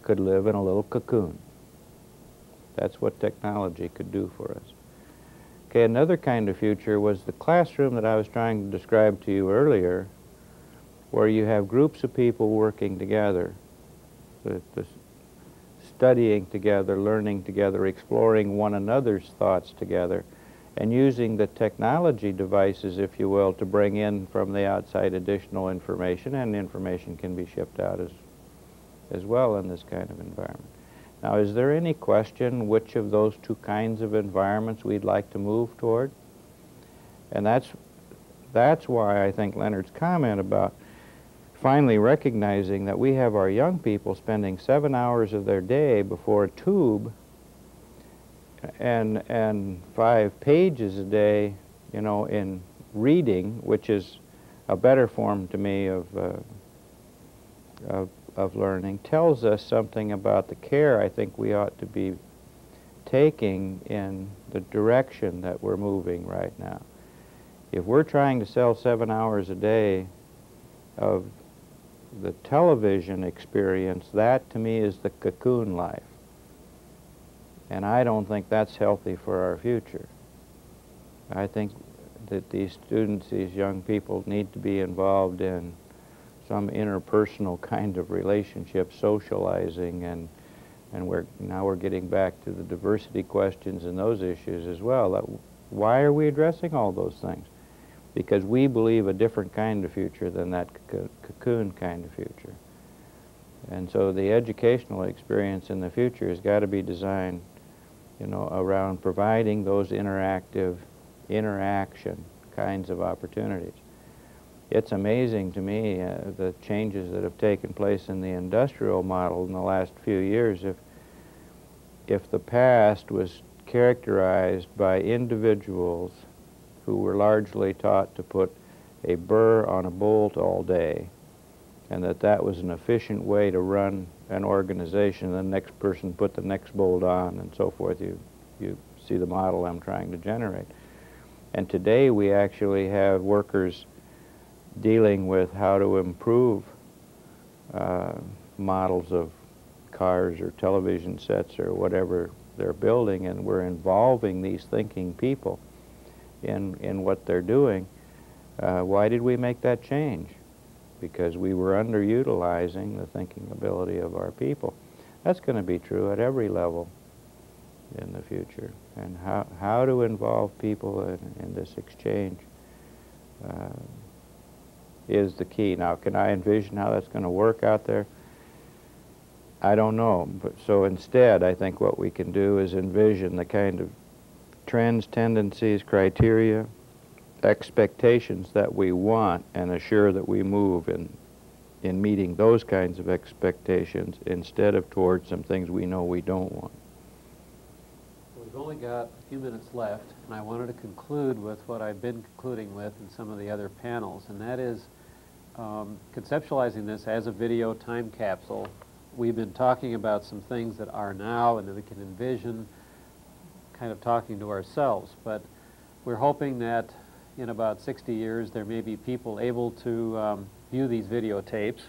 could live in a little cocoon. That's what technology could do for us. Okay, another kind of future was the classroom that I was trying to describe to you earlier, where you have groups of people working together, studying together, learning together, exploring one another's thoughts together, and using the technology devices, if you will, to bring in from the outside additional information, and information can be shipped out as well in this kind of environment. Now, is there any question which of those two kinds of environments we'd like to move toward? And that's why I think Leonard's comment about finally recognizing that we have our young people spending 7 hours of their day before a tube and 5 pages a day, you know, in reading, which is a better form to me of learning, tells us something about the care I think we ought to be taking in the direction that we're moving right now. If we're trying to sell 7 hours a day of the television experience, that to me is the cocoon life. And I don't think that's healthy for our future. I think that these students, these young people, need to be involved in some interpersonal kind of relationship, socializing, and now we're getting back to the diversity questions and those issues as well. Why are we addressing all those things? Because we believe a different kind of future than that cocoon kind of future. And so the educational experience in the future has got to be designed, you know, around providing those interaction kinds of opportunities. It's amazing to me the changes that have taken place in the industrial model in the last few years. If the past was characterized by individuals who were largely taught to put a burr on a bolt all day, and that was an efficient way to run an organization, the next person put the next bolt on and so forth, you see the model I'm trying to generate. And today we actually have workers dealing with how to improve models of cars or television sets or whatever they're building, and we're involving these thinking people in what they're doing. Why did we make that change? Because we were underutilizing the thinking ability of our people. That's going to be true at every level in the future. And how to involve people in this exchange is the key. Now, can I envision how that's going to work out there? I don't know. But so instead, I think what we can do is envision the kind of trends, tendencies, criteria, expectations that we want, and assure that we move in meeting those kinds of expectations instead of towards some things we know we don't want. We've only got a few minutes left, and I wanted to conclude with what I've been concluding with in some of the other panels, and that is conceptualizing this as a video time capsule. We've been talking about some things that are now and that we can envision, kind of talking to ourselves, but we're hoping that in about 60 years there may be people able to view these videotapes,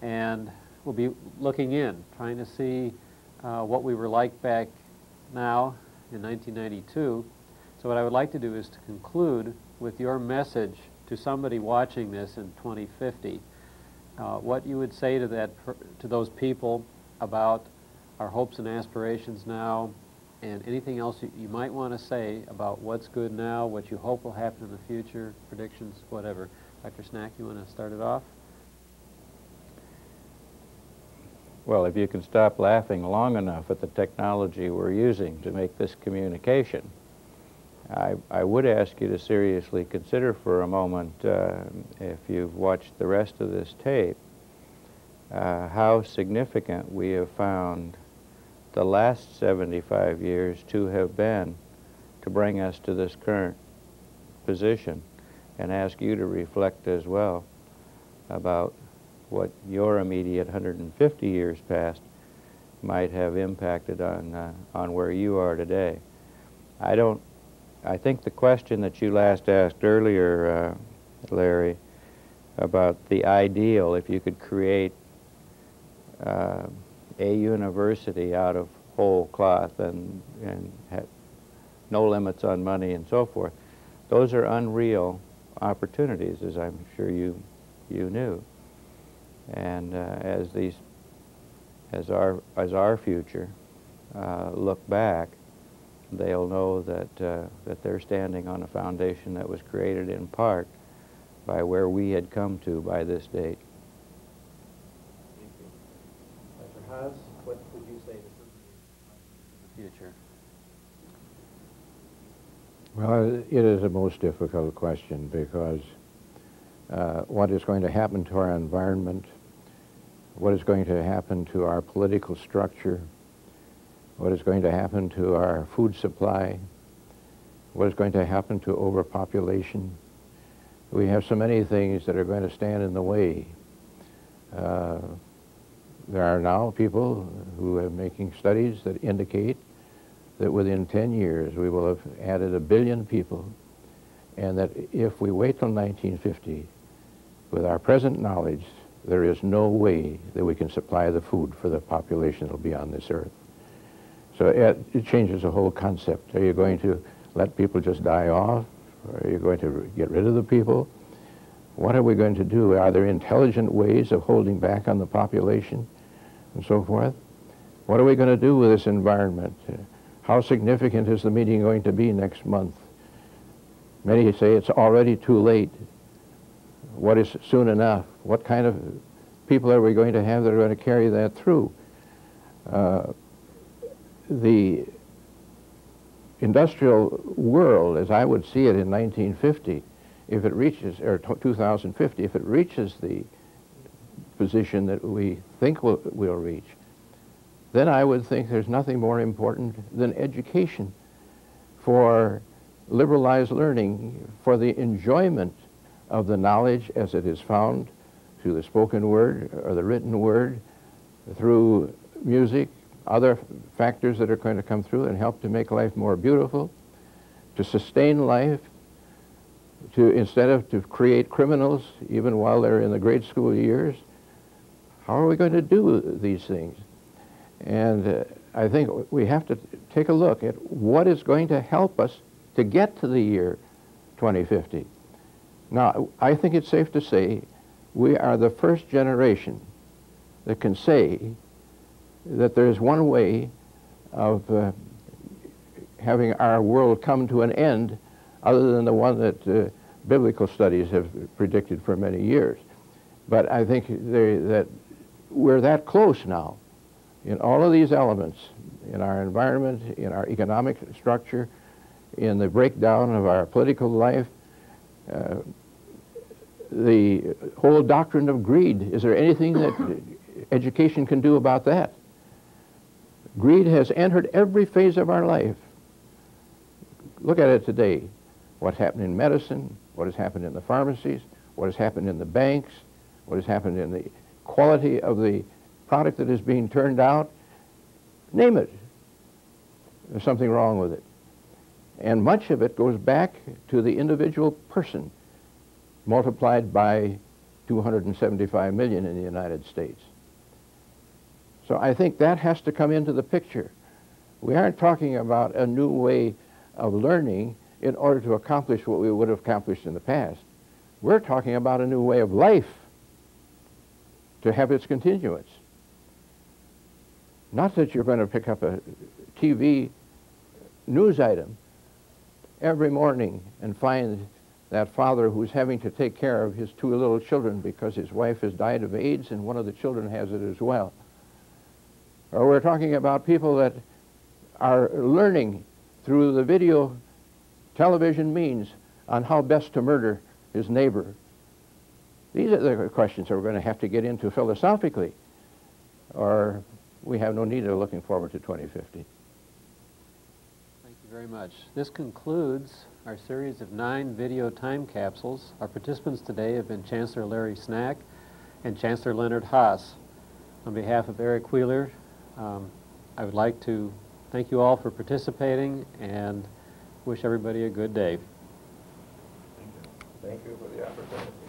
and we'll be looking in, trying to see what we were like back now in 1992. So what I would like to do is to conclude with your message to somebody watching this in 2050, what you would say to to those people about our hopes and aspirations now, and anything else you might want to say about what's good now, what you hope will happen in the future, predictions, whatever. Dr. Schnack, you want to start it off? Well, if you can stop laughing long enough at the technology we're using to make this communication, I would ask you to seriously consider for a moment, if you've watched the rest of this tape, how significant we have found the last 75 years to have been to bring us to this current position, and ask you to reflect as well about what your immediate 150 years past might have impacted on where you are today. I think the question that you last asked earlier, Larry, about the ideal, if you could create a university out of whole cloth and have no limits on money and so forth, those are unreal opportunities, as I'm sure you knew. And as our future look back, they'll know that they're standing on a foundation that was created in part by where we had come to by this date. Thank you. Dr. Haas, what would you say to somebody in the future? Well, it is a most difficult question, because what is going to happen to our environment, what is going to happen to our political structure, what is going to happen to our food supply, what is going to happen to overpopulation. We have so many things that are going to stand in the way. There are now people who are making studies that indicate that within 10 years we will have added 1 billion people, and that if we wait till 1950, with our present knowledge, there is no way that we can supply the food for the population that will be on this earth. So it changes the whole concept. Are you going to let people just die off? Or are you going to get rid of the people? What are we going to do? Are there intelligent ways of holding back on the population and so forth? What are we going to do with this environment? How significant is the meeting going to be next month? Many say it's already too late. What is soon enough? What kind of people are we going to have that are going to carry that through? The industrial world, as I would see it in 1950, if it reaches, or 2050, if it reaches the position that we think we'll reach, then I would think there's nothing more important than education for liberalized learning, for the enjoyment of the knowledge as it is found through the spoken word or the written word, through music, other factors that are going to come through and help to make life more beautiful, to sustain life, instead of to create criminals even while they're in the grade school years. How are we going to do these things? And I think we have to take a look at what is going to help us to get to the year 2050. Now, I think it's safe to say we are the first generation that can say that there's one way of having our world come to an end other than the one that biblical studies have predicted for many years. But I think that we're that close now in all of these elements, in our environment, in our economic structure, in the breakdown of our political life, the whole doctrine of greed. Is there anything that education can do about that? Greed has entered every phase of our life. Look at it today. What's happened in medicine, what has happened in the pharmacies, what has happened in the banks, what has happened in the quality of the product that is being turned out. Name it. There's something wrong with it. And much of it goes back to the individual person, multiplied by 275 million in the United States. So I think that has to come into the picture. We aren't talking about a new way of learning in order to accomplish what we would have accomplished in the past. We're talking about a new way of life to have its continuance. Not that you're going to pick up a TV news item every morning and find that father who's having to take care of his two little children because his wife has died of AIDS and one of the children has it as well. Or we're talking about people that are learning through the video television means on how best to murder his neighbor. These are the questions that we're going to have to get into philosophically, or we have no need of looking forward to 2050. Thank you very much. This concludes our series of 9 video time capsules. Our participants today have been Chancellor Larry Schnack and Chancellor Leonard Haas. On behalf of Eric Wheeler, I would like to thank you all for participating and wish everybody a good day. Thank you for the opportunity.